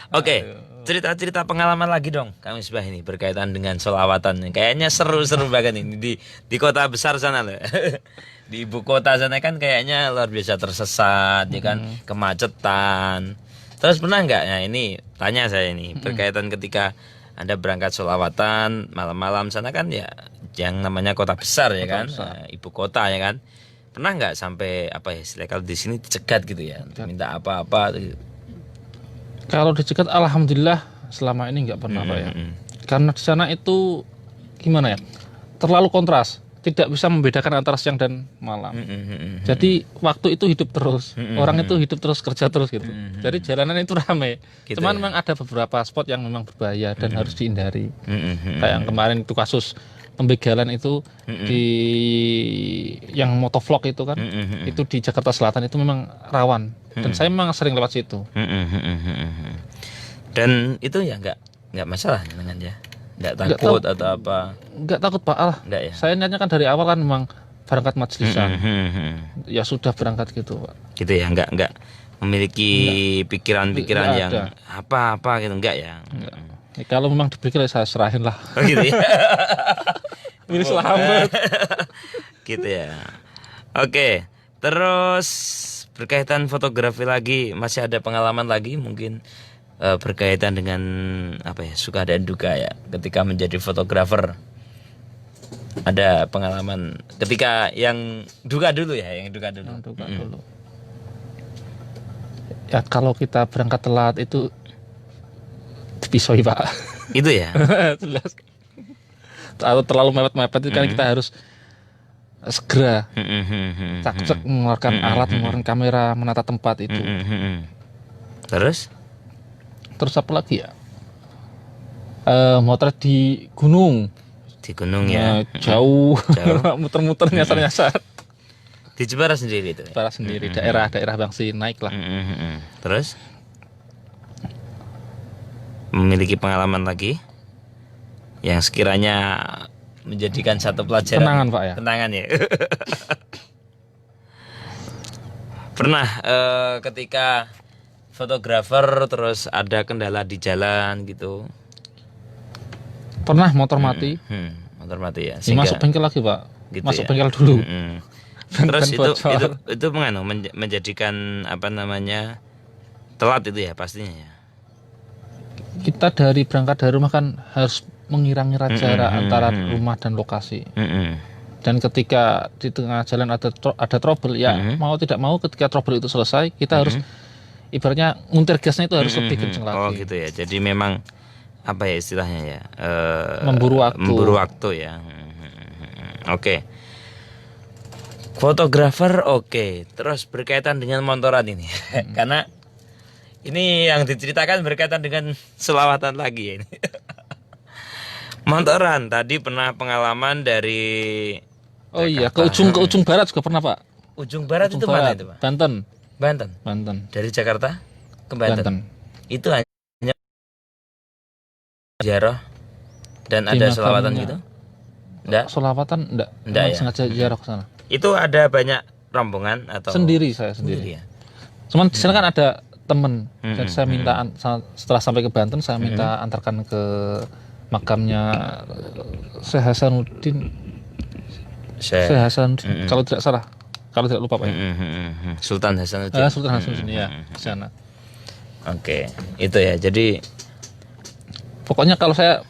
Oke, cerita-cerita pengalaman lagi dong Kang Misbah ini berkaitan dengan sholawatan. Kayaknya seru-seru banget ini di kota besar sana loh. Di ibu kota sana kan kayaknya luar biasa tersesat ya kan, kemacetan. Terus pernah nggak? Nah ini tanya saya ini berkaitan ketika Anda berangkat sholawatan malam-malam sana kan ya yang namanya kota besar ya kan, ibu kota ya kan. Pernah nggak sampai apa ya istilah kalau di sini dicegat gitu ya, minta apa-apa gitu. Kalau dicegat alhamdulillah selama ini nggak pernah, Pak ya. Karena di sana itu gimana ya? Terlalu kontras, tidak bisa membedakan antara siang dan malam. Jadi waktu itu hidup terus, orang itu hidup terus, kerja terus gitu. Jadi jalanan itu ramai. Gitu Cuman ya? memang ada beberapa spot yang memang berbahaya dan harus dihindari. Kayak yang kemarin itu kasus pembegalan itu di yang motovlog itu kan, itu di Jakarta Selatan itu memang rawan dan saya memang sering lewat situ. Dan itu ya nggak masalah dengan dia, nggak takut atau apa? Nggak takut Pak, Nggak ya. saya niatnya kan dari awal kan memang berangkat majlisan, ya sudah berangkat gitu Pak. Gitu ya, nggak memiliki pikiran-pikiran Nggak yang ada. apa gitu, enggak ya? Ya, kalau memang dipikir saya serahin lah. Oh gitu ya. Pilih selamat. Gitu ya. Oke, terus berkaitan fotografi lagi, masih ada pengalaman lagi mungkin berkaitan dengan apa ya, suka dan duka ya ketika menjadi fotografer. Ada pengalaman ketika yang duka dulu ya, yang duka dulu. Duka dulu. Ya kalau kita berangkat telat itu dipisoi Pak. Itu ya. Jelas. Atau terlalu mepet-mepet itu kan kita harus segera cak-cak mengeluarkan alat, mengeluarkan kamera, menata tempat itu. Terus apa lagi ya? Motret di gunung. di gunung ya. Jauh. Muter-muter nyasar-nyasar. Di Jepara sendiri itu. Para sendiri, daerah Bangsi naik lah. Terus memiliki pengalaman lagi yang sekiranya menjadikan satu pelajaran. Kenangan Pak ya. Kenangan ya. Pernah ketika fotografer terus ada kendala di jalan gitu. Pernah motor mati. Motor mati ya. Masuk bengkel lagi Pak. Gitu Masuk ya. bengkel dulu. Terus Dan bocor. itu menjadikan apa namanya telat itu ya pastinya ya. Kita berangkat dari rumah kan harus mengira-ngira jarak antara rumah dan lokasi. Dan ketika di tengah jalan ada trouble ya, mau tidak mau ketika trouble itu selesai kita harus ibaratnya nguntir gasnya itu harus lebih kenceng lagi. Oh gitu ya. Jadi memang apa ya istilahnya ya? Memburu waktu. Memburu waktu ya. Oke. Fotografer oke. Terus berkaitan dengan motoran ini. Karena ini yang diceritakan berkaitan dengan selawatan lagi ya ini. Motoran tadi pernah pengalaman dari Oh iya, ke ujung barat juga pernah Pak. ujung barat itu mana itu Pak? Banten. Banten. Dari Jakarta ke Banten. Itu hanya ziarah dan ada selawatan gitu? Enggak. Selawatan enggak Ya? Sengaja ziarah ke sana. Itu ada banyak rombongan atau Saya sendiri. ya? Cuman di sana kan ada temen dan saya minta setelah sampai ke Banten saya minta antarkan ke makamnya Syekh Hasanuddin. Kalau tidak salah, kalau tidak lupa Pak. Sultan Hasanuddin. Sultan Hasanuddin ya di sana. Oke, itu ya. Jadi pokoknya kalau saya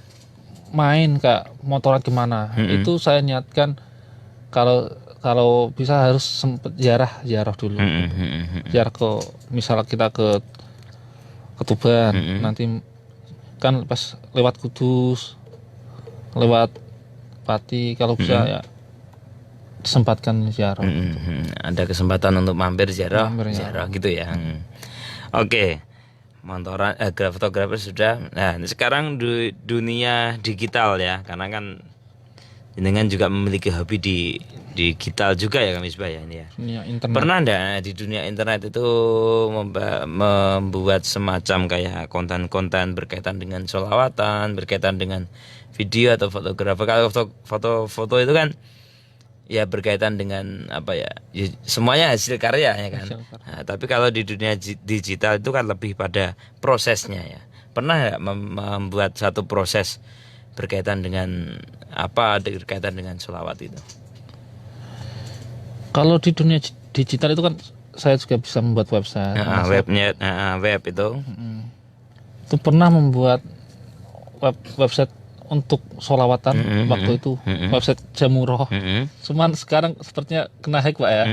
main ke motoran kemana, itu saya niatkan kalau bisa harus sempet ziarah dulu. Ziarah ke misalnya kita ke Tuban, nanti kan pas lewat Kudus, lewat Pati, kalau bisa ya disempatkan ziarah. ada kesempatan untuk mampir ziarah gitu ya. Oke. Motoran fotografer sudah. Nah, sekarang di dunia digital ya, karena kan dengan juga memiliki hobi di digital juga ya Kang Misbah ya ini ya. Internet. Pernah enggak di dunia internet itu membuat semacam kayak konten-konten berkaitan dengan sholawatan, berkaitan dengan video atau fotografer? Kalau foto itu kan ya berkaitan dengan apa ya, semuanya hasil karya ya kan. Nah, tapi kalau di dunia digital itu kan lebih pada prosesnya ya. Pernah nggak membuat satu proses berkaitan dengan berkaitan dengan sholawat itu? Kalau di dunia digital itu kan saya juga bisa membuat website. Web itu. Itu pernah membuat website untuk sholawatan waktu itu, website Jamuroh. Cuman sekarang sepertinya kena hack Pak ya.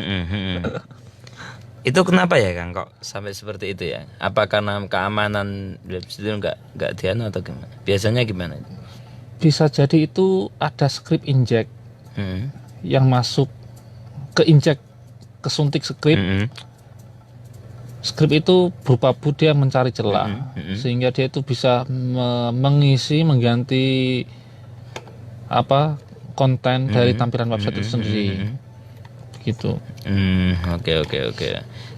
Itu kenapa ya Kang kok sampai seperti itu ya? Apa karena keamanan website itu nggak dianu atau gimana? Biasanya gimana? Bisa jadi itu ada script inject yang masuk ke inject, kesuntik script. Script itu berupa dia mencari celah sehingga dia itu bisa mengganti konten dari tampilan website itu sendiri. Gitu. Oke.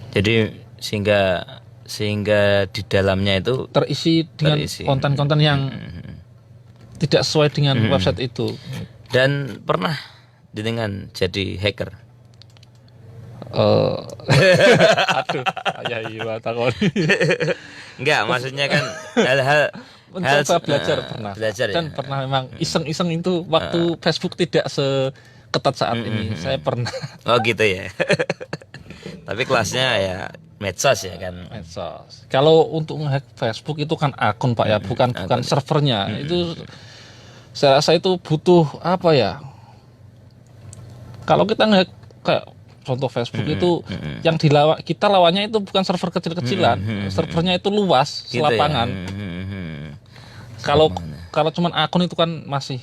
Jadi sehingga di dalamnya itu Terisi dengan konten-konten yang tidak sesuai dengan website itu. dan pernah dengan jadi hacker. Aduh, ya iya takon. Enggak, maksudnya kan hal-hal Mencoba belajar pernah. Belajar ya. Dan pernah memang iseng-iseng itu waktu Facebook tidak seketat saat ini. Saya pernah Oh gitu ya. Tapi kelasnya ya medsos ya kan. medsos. Kalau untuk nge-hack Facebook itu kan akun Pak ya, bukan servernya. Itu saya rasa itu butuh apa ya? Kalau kita nge-hack kayak contoh Facebook itu yang kita lawannya itu bukan server kecil-kecilan, servernya itu luas, Gitu selapangan. ya. Kalau cuman akun itu kan masih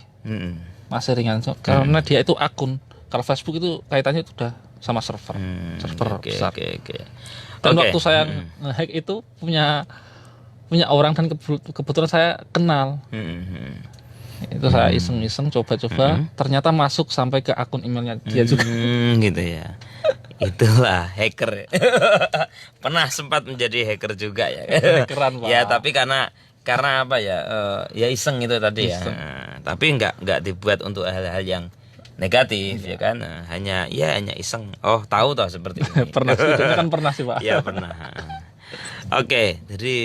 ringan, karena dia itu akun. Kalau Facebook itu kaitannya itu udah sama server Oke. besar. Dan waktu saya nge-hack itu punya orang dan kebetulan saya kenal. Itu saya iseng-iseng coba-coba, ternyata masuk sampai ke akun emailnya dia juga. Gitu ya. Itulah hacker. Pernah sempat menjadi hacker juga ya. Keren, Pak. Ya tapi karena apa ya? Ya iseng itu tadi ya. Tapi nggak dibuat untuk hal-hal yang negatif ya kan. Hanya iseng. Oh tahu toh seperti ini. Pernah sih, kan pernah sih Pak. Ya pernah. Oke, jadi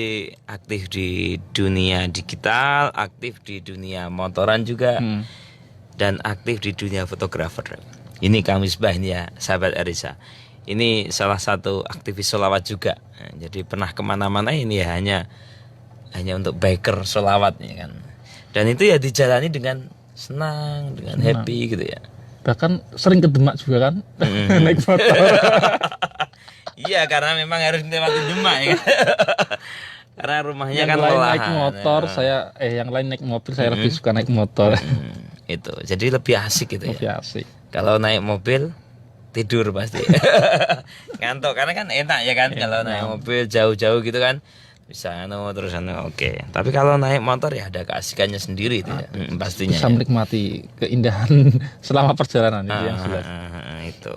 aktif di dunia digital, aktif di dunia motoran juga, dan aktif di dunia fotografer. Ini Kang Misbah ini ya, sahabat Arisa. Ini salah satu aktivis sholawat juga. Nah, jadi pernah kemana-mana ini ya hanya untuk biker sholawat ya kan. Dan itu ya dijalani dengan senang, dengan happy gitu ya. Bahkan sering ke Demak juga kan, naik motor. Iya, karena memang harus melewati Demak ya kan. Karena rumahnya Yang kan lain melahan. naik motor, yang lain naik mobil, saya lebih suka naik motor. Itu jadi lebih asik gitu ya. Lebih asik. Kalau naik mobil tidur pasti. Ngantuk karena kan enak ya kan kalau naik mobil jauh-jauh gitu kan. Bisa terus oke. Tapi kalau naik motor ya ada keasikannya sendiri itu ya. Pastinya. Bisa Ya. menikmati keindahan selama perjalanan itu yang jelas. Itu.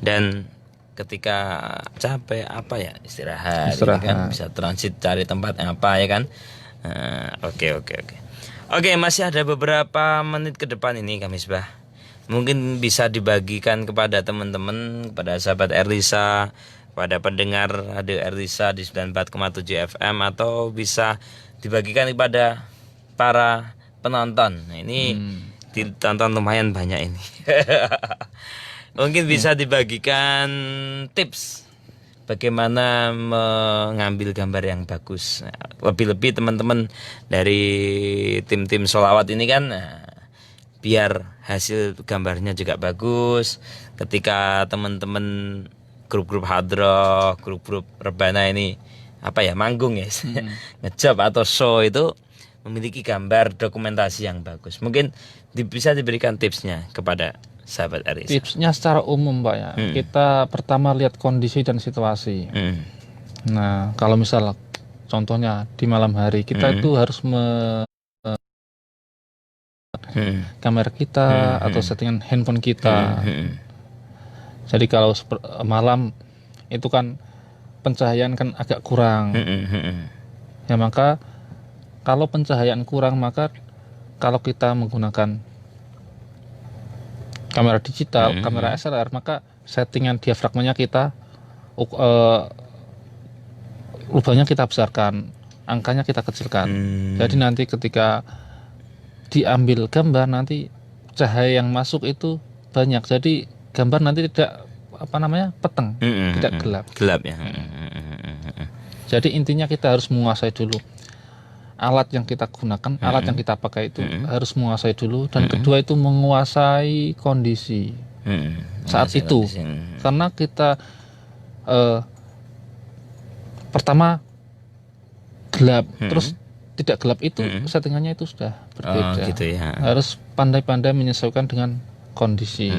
Dan ketika capek apa ya istirahat. Gitu kan bisa transit cari tempat yang apa ya kan. Oke. Oke, masih ada beberapa menit ke depan ini Kang Misbah. Mungkin bisa dibagikan kepada teman-teman, kepada sahabat Erlisa, kepada pendengar Radio Erlisa di 94,7 FM, atau bisa dibagikan kepada para penonton. Nah, ini ditonton lumayan banyak ini. Mungkin bisa dibagikan tips bagaimana mengambil gambar yang bagus. Lebih-lebih teman-teman dari tim-tim sholawat ini kan biar hasil gambarnya juga bagus. Ketika teman-teman grup-grup hadroh, grup-grup rebana ini manggung ya, ngejob atau show itu memiliki gambar dokumentasi yang bagus. Mungkin bisa diberikan tipsnya kepada sahabat Arisa. Tipsnya secara umum Pak ya, kita pertama lihat kondisi dan situasi. Nah kalau misal contohnya di malam hari kita itu harus kamera kita atau settingan handphone kita. Jadi kalau malam itu kan pencahayaan kan agak kurang. Ya maka kalau pencahayaan kurang, maka kalau kita menggunakan kamera digital, kamera SLR, maka settingan diafragmanya kita lubangnya kita besarkan, angkanya kita kecilkan. Jadi nanti ketika diambil gambar nanti cahaya yang masuk itu banyak. Jadi gambar nanti tidak peteng, tidak gelap. Gelap ya. Jadi intinya kita harus menguasai dulu alat yang kita gunakan, alat yang kita pakai itu harus menguasai dulu, dan kedua itu menguasai kondisi saat itu. Karena kita pertama gelap, terus tidak gelap itu settingannya itu sudah berbeda. Gitu ya. Harus pandai-pandai menyesuaikan dengan kondisi.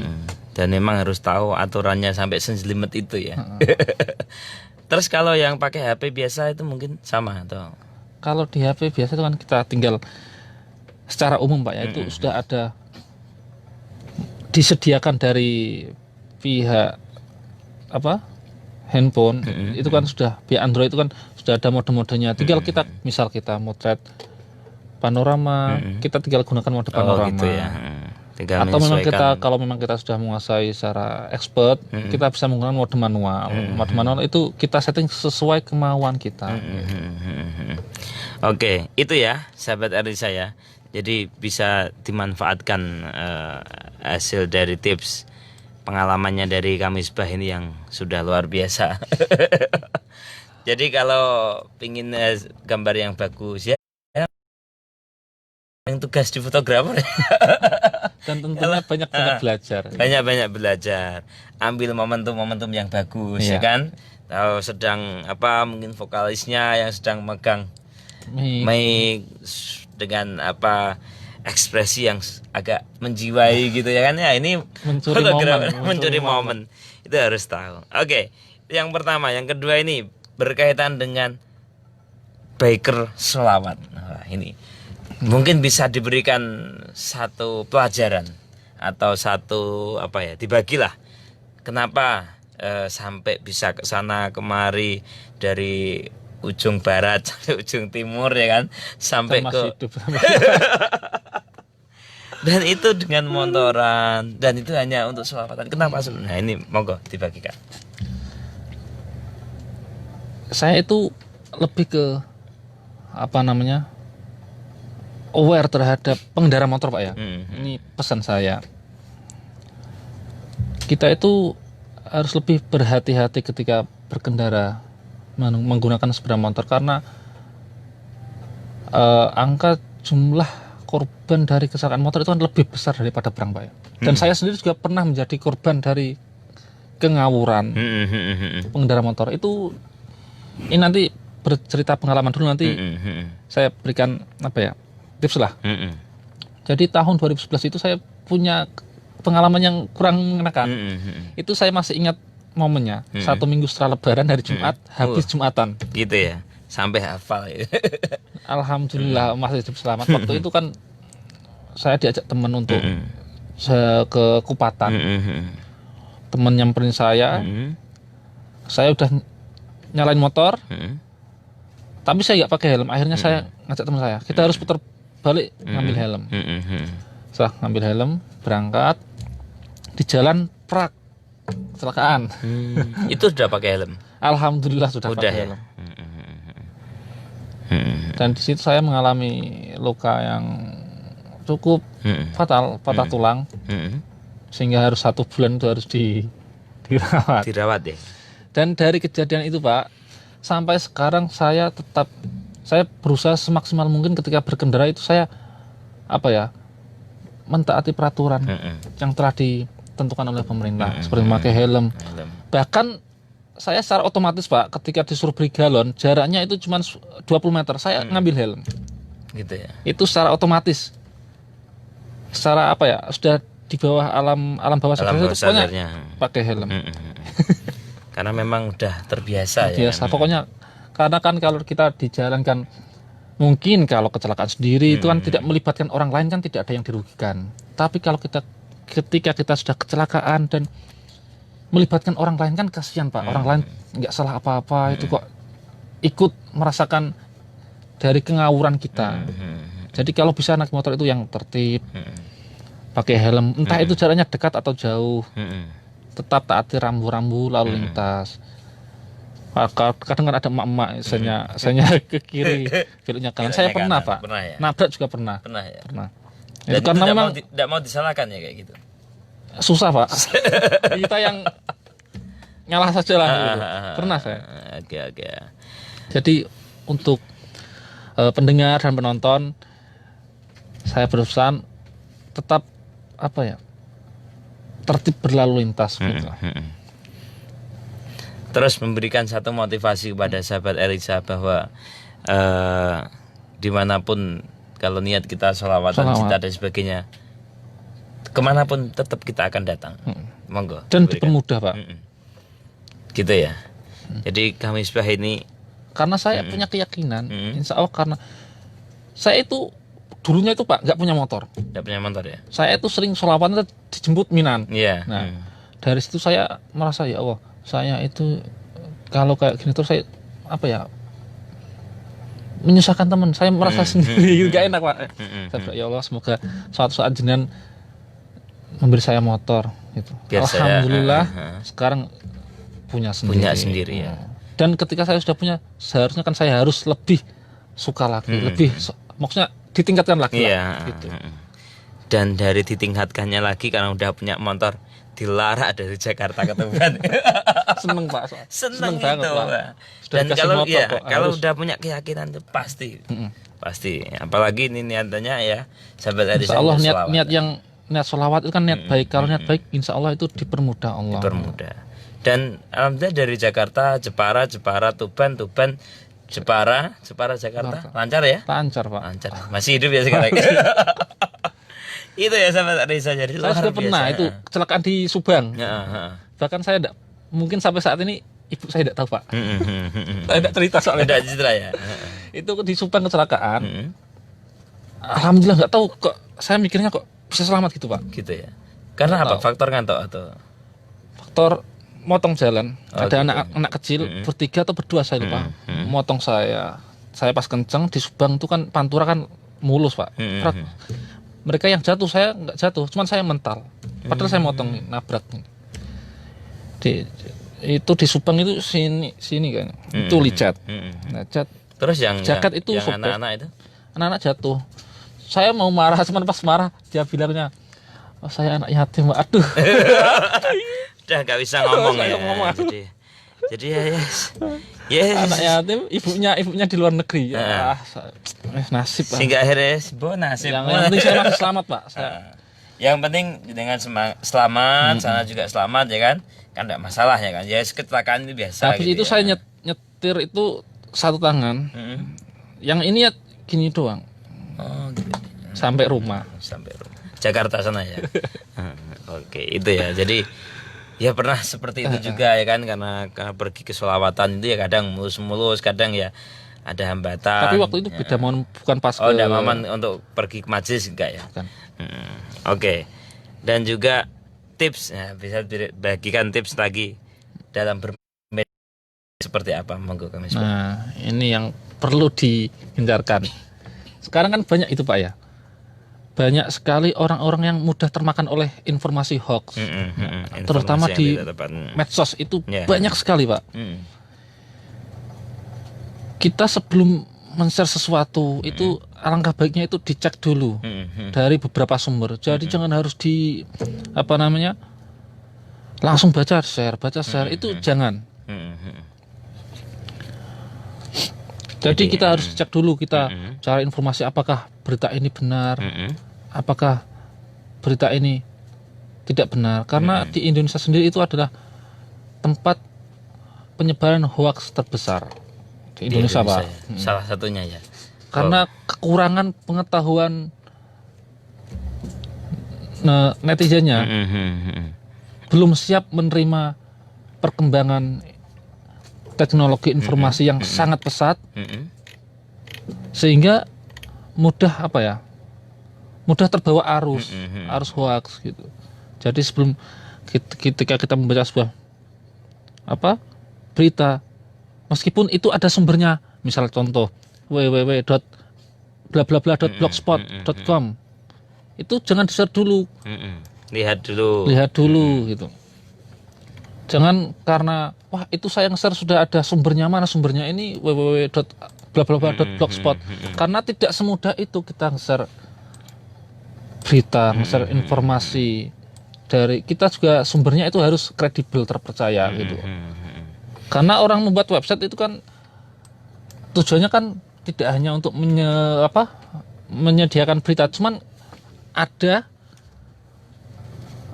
Dan memang harus tahu aturannya sampai sejelimet itu ya. Terus kalau yang pakai HP biasa itu mungkin sama atau? Kalau di HP biasa itu kan kita tinggal secara umum Pak ya, itu sudah ada disediakan dari pihak apa handphone itu kan sudah pihak Android itu kan sudah ada mode-modenya. Tinggal kita misal kita motret panorama, kita tinggal gunakan mode panorama. gitu ya. Tinggal Atau memang menyesuaikan. kalau memang kita sudah menguasai secara expert, kita bisa menggunakan mode manual. Mode manual itu kita setting sesuai kemauan kita. Oke, itu ya sahabat Erlisa ya. Jadi bisa dimanfaatkan hasil dari tips pengalamannya dari Kang Misbah ini yang sudah luar biasa. Jadi kalau pingin gambar yang bagus ya, yang tugas di fotografer Dan tentunya banyak-banyak belajar. banyak-banyak belajar, ambil momentum-momentum yang bagus ya Iya. kan. Tahu sedang apa mungkin vokalisnya yang sedang megang mic dengan apa ekspresi yang agak menjiwai gitu ya kan ya, ini Mencuri fotografer momen, mencuri momen itu harus tahu. Oke, yang pertama, yang kedua ini berkaitan dengan biker selawat. Nah, ini mungkin bisa diberikan satu pelajaran atau satu apa ya, dibagilah kenapa sampai bisa ke sana kemari dari ujung barat sampai ujung timur ya kan, sampai Kita ke masih hidup. dan itu dengan motoran dan itu hanya untuk selawatan. Kenapa sebenarnya? Nah, ini monggo dibagikan. Saya itu lebih ke apa namanya, aware terhadap pengendara motor Pak ya. Ini pesan saya. Kita itu harus lebih berhati-hati ketika berkendara menggunakan sepeda motor karena angka jumlah korban dari kecelakaan motor itu kan lebih besar daripada perang Pak ya. Dan saya sendiri juga pernah menjadi korban dari kengawuran pengendara motor itu. Ini nanti bercerita pengalaman dulu, nanti saya berikan apa ya, tips lah. Jadi tahun 2011 itu saya punya pengalaman yang kurang mengenakan. Itu saya masih ingat momennya. 1 minggu setelah Lebaran hari Jumat, habis Jumatan. Gitu ya, sampai hafal ya. Alhamdulillah masih hidup selamat. Waktu itu kan saya diajak teman untuk ke Kupatan. Teman nyamperin saya. Saya udah nyalain motor. Tapi saya nggak pakai helm. Akhirnya saya ngajak teman saya, kita harus putar balik ngambil helm. Setelah ngambil helm, berangkat di jalan prak kecelakaan. Itu sudah pakai helm. Alhamdulillah sudah Udah pakai ya. helm. Dan di situ saya mengalami luka yang cukup fatal, patah tulang, sehingga harus 1 bulan itu harus dirawat. Dirawat ya. Dan dari kejadian itu Pak, sampai sekarang saya berusaha semaksimal mungkin ketika berkendara itu saya apa ya, mentaati peraturan yang telah ditentukan oleh pemerintah, seperti memakai helm. Bahkan saya secara otomatis Pak, ketika disuruh beri galon, jaraknya itu cuma 20 meter, saya ngambil helm. Gitu ya. Itu secara otomatis. Secara apa ya, sudah di bawah alam bawah sadar itu pokoknya sadarnya. pakai helm. Karena memang udah terbiasa ya. Biasa, pokoknya karena kan kalau kita dijalankan, mungkin kalau kecelakaan sendiri itu kan tidak melibatkan orang lain kan tidak ada yang dirugikan. Tapi kalau ketika kita sudah kecelakaan dan melibatkan orang lain kan kasihan Pak. Orang lain nggak salah apa-apa itu kok ikut merasakan dari kengawuran kita. Jadi kalau bisa naik motor itu yang tertib, pakai helm, entah itu jaraknya dekat atau jauh, tetap taati rambu-rambu lalu lintas. Kadang kan ada emak-emak, saya ke kiri, beloknya kanan. Saya pernah Pak, Pernah ya? nabrak juga pernah. Pernah ya. Pernah. Dan Itu karena memang tidak mau disalahkan ya kayak gitu. susah Pak. Kita yang ngalah saja lah. Gitu. Pernah saya. Oke. Jadi untuk pendengar dan penonton, saya berpesan tetap apa ya, tertib berlalu lintas. Gitu. Terus memberikan satu motivasi kepada sahabat Erlisa bahwa dimanapun kalau niat kita sholawatan, cinta dan sebagainya, kemanapun tetap kita akan datang. Monggo. Dan berikan. dipermudah Pak. Gitu ya. Jadi Kang Misbah ini Karena saya punya keyakinan, insya Allah, karena saya itu dulunya itu Pak nggak punya motor. Nggak punya motor ya? Saya itu sering sholawatnya dijemput Minan. Iya. Nah, dari situ saya merasa ya Allah, saya itu kalau kayak gini terus saya apa ya, menyusahkan teman, saya merasa sendiri nggak enak Pak. Saya bilang, ya Allah semoga suatu saat jenengan memberi saya motor gitu. Biar Alhamdulillah saya, sekarang punya sendiri. punya sendiri ya. Dan ketika saya sudah punya, seharusnya kan saya harus lebih suka lagi, lebih maksudnya ditingkatkan lagi Iya. lah, gitu. Dan dari ditingkatkannya lagi karena udah punya motor, dilarak dari Jakarta ke Tuban. Seneng Pak, Seneng banget itu, Pak. Pak. Sudah Dan dikasih kalau motor ya, kok, kalau harus. udah punya keyakinan itu pasti. Apalagi ini niatannya ya, sahabat Arisa. Insya Allah selawat. niat sholawat itu kan niat baik. Kalau niat baik, insya Allah itu dipermudah Allah. Dipermudah. Dan alhamdulillah dari Jakarta, Jepara, Tuban, Jepara, Jakarta, lancar ya? Lancar Pak. Lancar. Masih hidup ya sekarang. Itu ya sahabat Arisa, jadi Saya luar sudah pernah biasa. itu kecelakaan di Subang. Heeh. Bahkan saya tidak, mungkin sampai saat ini ibu saya tidak tahu Pak. Saya tidak cerita soalnya. Beda citra ya. Itu di Subang kecelakaan. Alhamdulillah nggak tahu kok, saya mikirnya kok bisa selamat gitu Pak. Gitu ya. Karena apa? Faktor ngantuk atau Faktor motong jalan. Oh, Ada gitu. anak kecil bertiga atau berdua saya lupa. Motong saya. Saya pas kenceng di Subang itu kan pantura kan mulus Pak. Mereka yang jatuh, saya nggak jatuh, cuman saya mental. Padahal saya motong nabrak. Itu di Subang itu sini kan. Itu licet. Nah, terus yang jaket itu yang sobek. anak-anak itu? Anak-anak jatuh. Saya mau marah, cuman pas marah dia bilangnya, oh, saya anak yatim, Pak. Aduh. Udah nggak bisa ngomong Saya ya. ngomong. Jadi ya yes. Anak yatim, ibunya di luar negeri. Nasib Pak. Sehingga akhirnya nasib. Yang penting saya masih selamat Pak. Yang penting dengan selamat, sana juga selamat ya kan? Kan enggak masalah ya kan? Ya kecelakaan itu biasa. Habis gitu itu ya. saya nyetir itu satu tangan. Yang ini ya gini doang. Oh, gitu. Sampai rumah. Sampai rumah. Jakarta sana ya. Oke, itu ya. Jadi ya pernah seperti itu juga ya kan, karena pergi ke sholawatan itu ya kadang mulus-mulus, kadang ya ada hambatan. Tapi waktu itu beda mohon, bukan pas Oh, ke enggak maman untuk pergi ke majelis enggak ya? Bukan. Oke. Dan juga tips, ya, bisa bagikan tips lagi dalam bermedia seperti apa, monggo kami. Nah, ini yang perlu dihindarkan. Sekarang kan banyak itu Pak ya. Banyak sekali orang-orang yang mudah termakan oleh informasi hoax. Terutama Informasi di yang tidak tepat. medsos itu Ya. banyak sekali Pak. Kita sebelum men-share sesuatu itu alangkah baiknya itu dicek dulu dari beberapa sumber. Jadi jangan harus langsung baca share itu jangan. Jadi kita harus cek dulu, kita cari informasi apakah berita ini benar, apakah berita ini tidak benar. Karena di Indonesia sendiri itu adalah tempat penyebaran hoaks terbesar di Indonesia, Pak. Ya. Salah satunya ya. Karena kekurangan pengetahuan netizennya belum siap menerima perkembangan teknologi informasi yang sangat pesat, sehingga mudah mudah terbawa arus hoaks gitu. Jadi sebelum ketika kita membaca sebuah berita, meskipun itu ada sumbernya, misal contoh www.blablabla.blogspot.com, itu jangan di-share dulu, lihat dulu gitu. Jangan karena wah itu saya nge-share sudah ada sumbernya, mana sumbernya ini www.blablabla.blogspot. Karena tidak semudah itu kita nge-share berita, nge-share informasi dari kita juga, sumbernya itu harus kredibel, terpercaya gitu. Karena orang membuat website itu kan tujuannya kan tidak hanya untuk menyediakan berita, cuman ada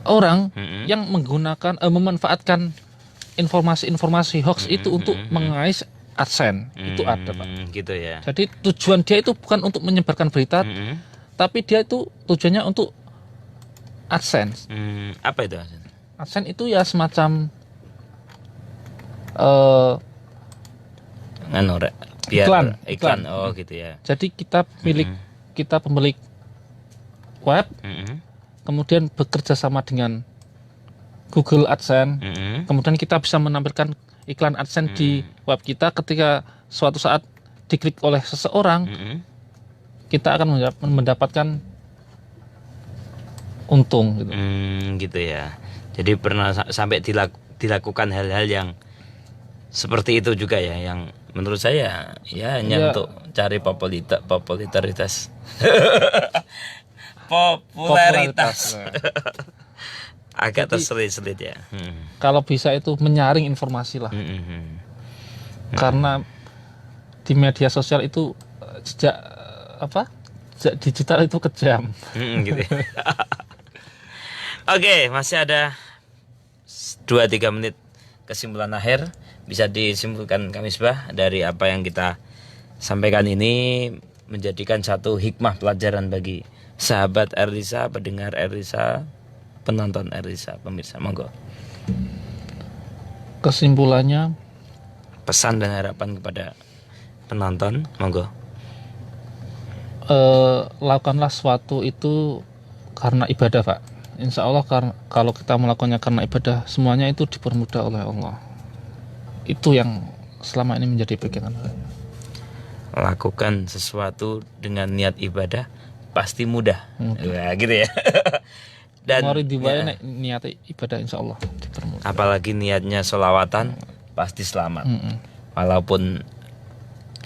orang yang menggunakan memanfaatkan informasi-informasi hoax itu untuk mengais AdSense. Itu ada, Pak. Gitu ya. Jadi tujuan dia itu bukan untuk menyebarkan berita, tapi dia itu tujuannya untuk AdSense. Apa itu AdSense? AdSense itu ya semacam biar iklan. Oh gitu ya. Jadi kita milik kita pemilik web, Mm-mm. kemudian bekerja sama dengan Google AdSense, Mm-mm. kemudian kita bisa menampilkan iklan AdSense di web kita. Ketika suatu saat diklik oleh seseorang, Mm-mm. kita akan mendapatkan untung gitu. Gitu ya. Jadi pernah sampai dilakukan hal-hal yang seperti itu juga ya, yang menurut saya ya hanya Ya. untuk cari popularitas. Popularitas. Agak terselit-selit ya. Kalau bisa itu menyaring informasi lah, karena di media sosial itu jejak digital itu kejam. Gitu ya. Oke, masih ada 2-3 menit kesimpulan akhir. Bisa disimpulkan Kang Misbah dari apa yang kita sampaikan ini, menjadikan satu hikmah pelajaran bagi sahabat Erlisa, pendengar Erlisa, penonton Erlisa, pemirsa. Monggo. Kesimpulannya, Pesan dan harapan kepada penonton, monggo. lakukanlah sesuatu itu karena ibadah, Pak. Insya Allah kalau kita melakukannya karena ibadah, semuanya itu dipermudah oleh Allah. Itu yang selama ini menjadi pegangan saya. Lakukan sesuatu dengan niat ibadah pasti mudah. Ya, gitu ya. Dan Mari diwae nek niat ibadah insya Allah dipermudah. apalagi niatnya sholawatan pasti selamat. Walaupun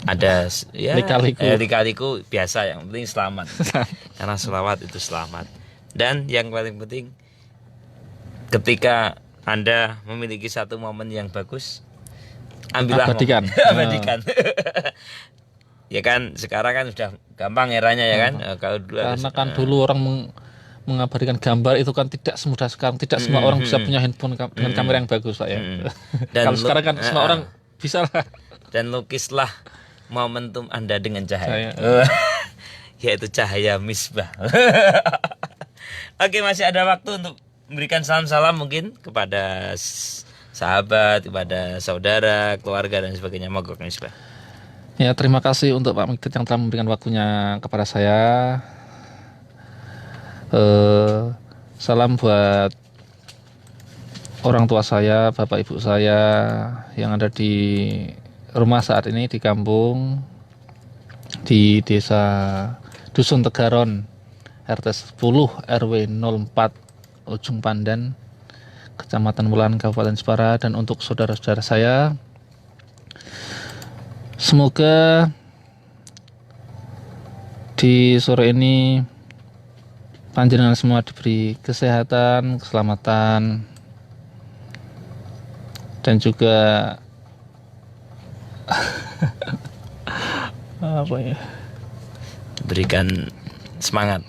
ada ya lika-liku biasa, yang penting selamat. Karena sholawat itu selamat. Dan yang paling penting, ketika Anda memiliki satu momen yang bagus, ambillah Abadikan. abadikan. Ya kan sekarang kan sudah gampang eranya ya kan. Kalau dulu Karena kan dulu orang mengabadikan gambar itu kan tidak semudah sekarang. Tidak semua orang bisa punya handphone dengan kamera yang bagus, Pak ya. Dan Kalau sekarang kan semua orang bisa lah. Dan lukislah momentum Anda dengan cahaya. Cahaya. Yaitu cahaya misbah. Oke, masih ada waktu untuk memberikan salam-salam mungkin kepada sahabat, kepada saudara, keluarga dan sebagainya. Monggo Kang Misbah. Ya, terima kasih untuk Pak Mikdit yang telah memberikan waktunya kepada saya. Salam buat orang tua saya, bapak ibu saya yang ada di rumah saat ini di kampung, di desa Dusun Tegaron, RT 10 RW 04 Ujung Pandan, Kecamatan Wulan, Kabupaten Jepara. Dan untuk saudara-saudara saya, semoga di sore ini panjenengan semua diberi kesehatan, keselamatan, dan juga apa ya? Berikan semangat.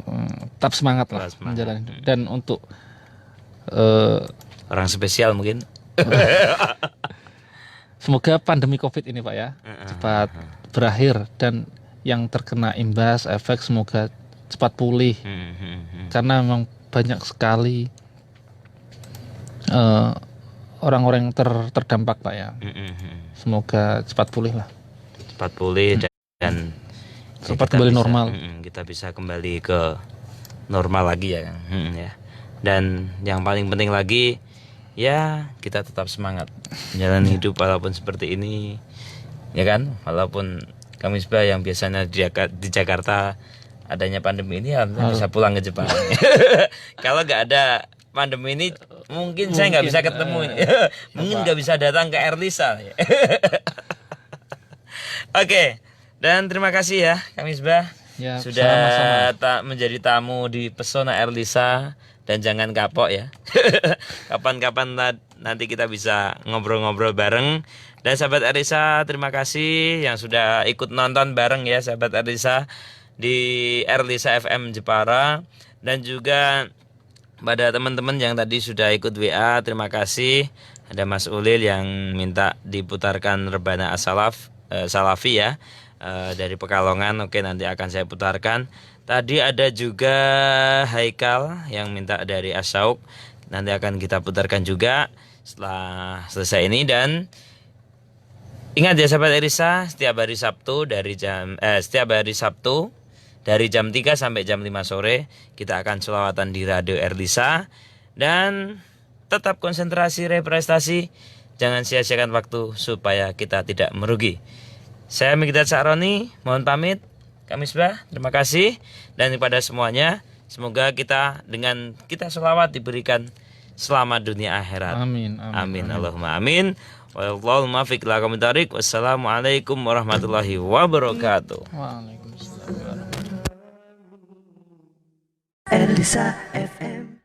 Tetap semangat lah Tetap semangat. menjalani. Dan untuk Orang spesial mungkin. semoga pandemi Covid ini, Pak ya, cepat berakhir dan yang terkena imbas efek semoga cepat pulih. Karena memang banyak sekali orang-orang yang terdampak, Pak ya. Semoga cepat pulih lah. Cepat pulih dan Cepat kita kembali bisa- normal. Kita bisa kembali ke normal lagi ya. Ya. Dan yang paling penting lagi, ya kita tetap semangat menjalani hidup walaupun seperti ini, ya kan. Walaupun Kang Misbah yang biasanya di Jakarta adanya pandemi ini, alhamdulillah bisa pulang ke Jepang. Kalau nggak ada pandemi ini, mungkin saya nggak bisa ketemu ini. Mungkin nggak bisa datang ke Erlisa. Oke, dan terima kasih ya Kang Misbah Ya, sudah sama-sama. menjadi tamu di Pesona Erlisa. Dan jangan kapok ya. Kapan-kapan nanti kita bisa ngobrol-ngobrol bareng. Dan sahabat Erlisa, terima kasih yang sudah ikut nonton bareng ya sahabat Erlisa di Erlisa FM Jepara. Dan juga pada teman-teman yang tadi sudah ikut WA, terima kasih. Ada Mas Ulil yang minta diputarkan Rebana As-Salaf Salafi ya, dari Pekalongan. Oke, nanti akan saya putarkan. Tadi ada juga Haikal yang minta dari Asyauk. Nanti akan kita putarkan juga setelah selesai ini. Dan ingat ya sahabat Erlisa, setiap hari Sabtu Dari jam 3 sampai jam 5 sore kita akan selawatan di Radio Erlisa. Dan tetap konsentrasi represtasi. Jangan sia-siakan waktu supaya kita tidak merugi. Saya Mikdad Sa'roni, mohon pamit. Kami Misbah, terima kasih. Dan kepada semuanya, semoga kita dengan kita selawat diberikan selamat dunia akhirat. Amin. Amin. Allahumma amin. Wallahumma fiq lakum tarik. Wassalamualaikum warahmatullahi wabarakatuh. Waalaikumsalam. Elisa FM.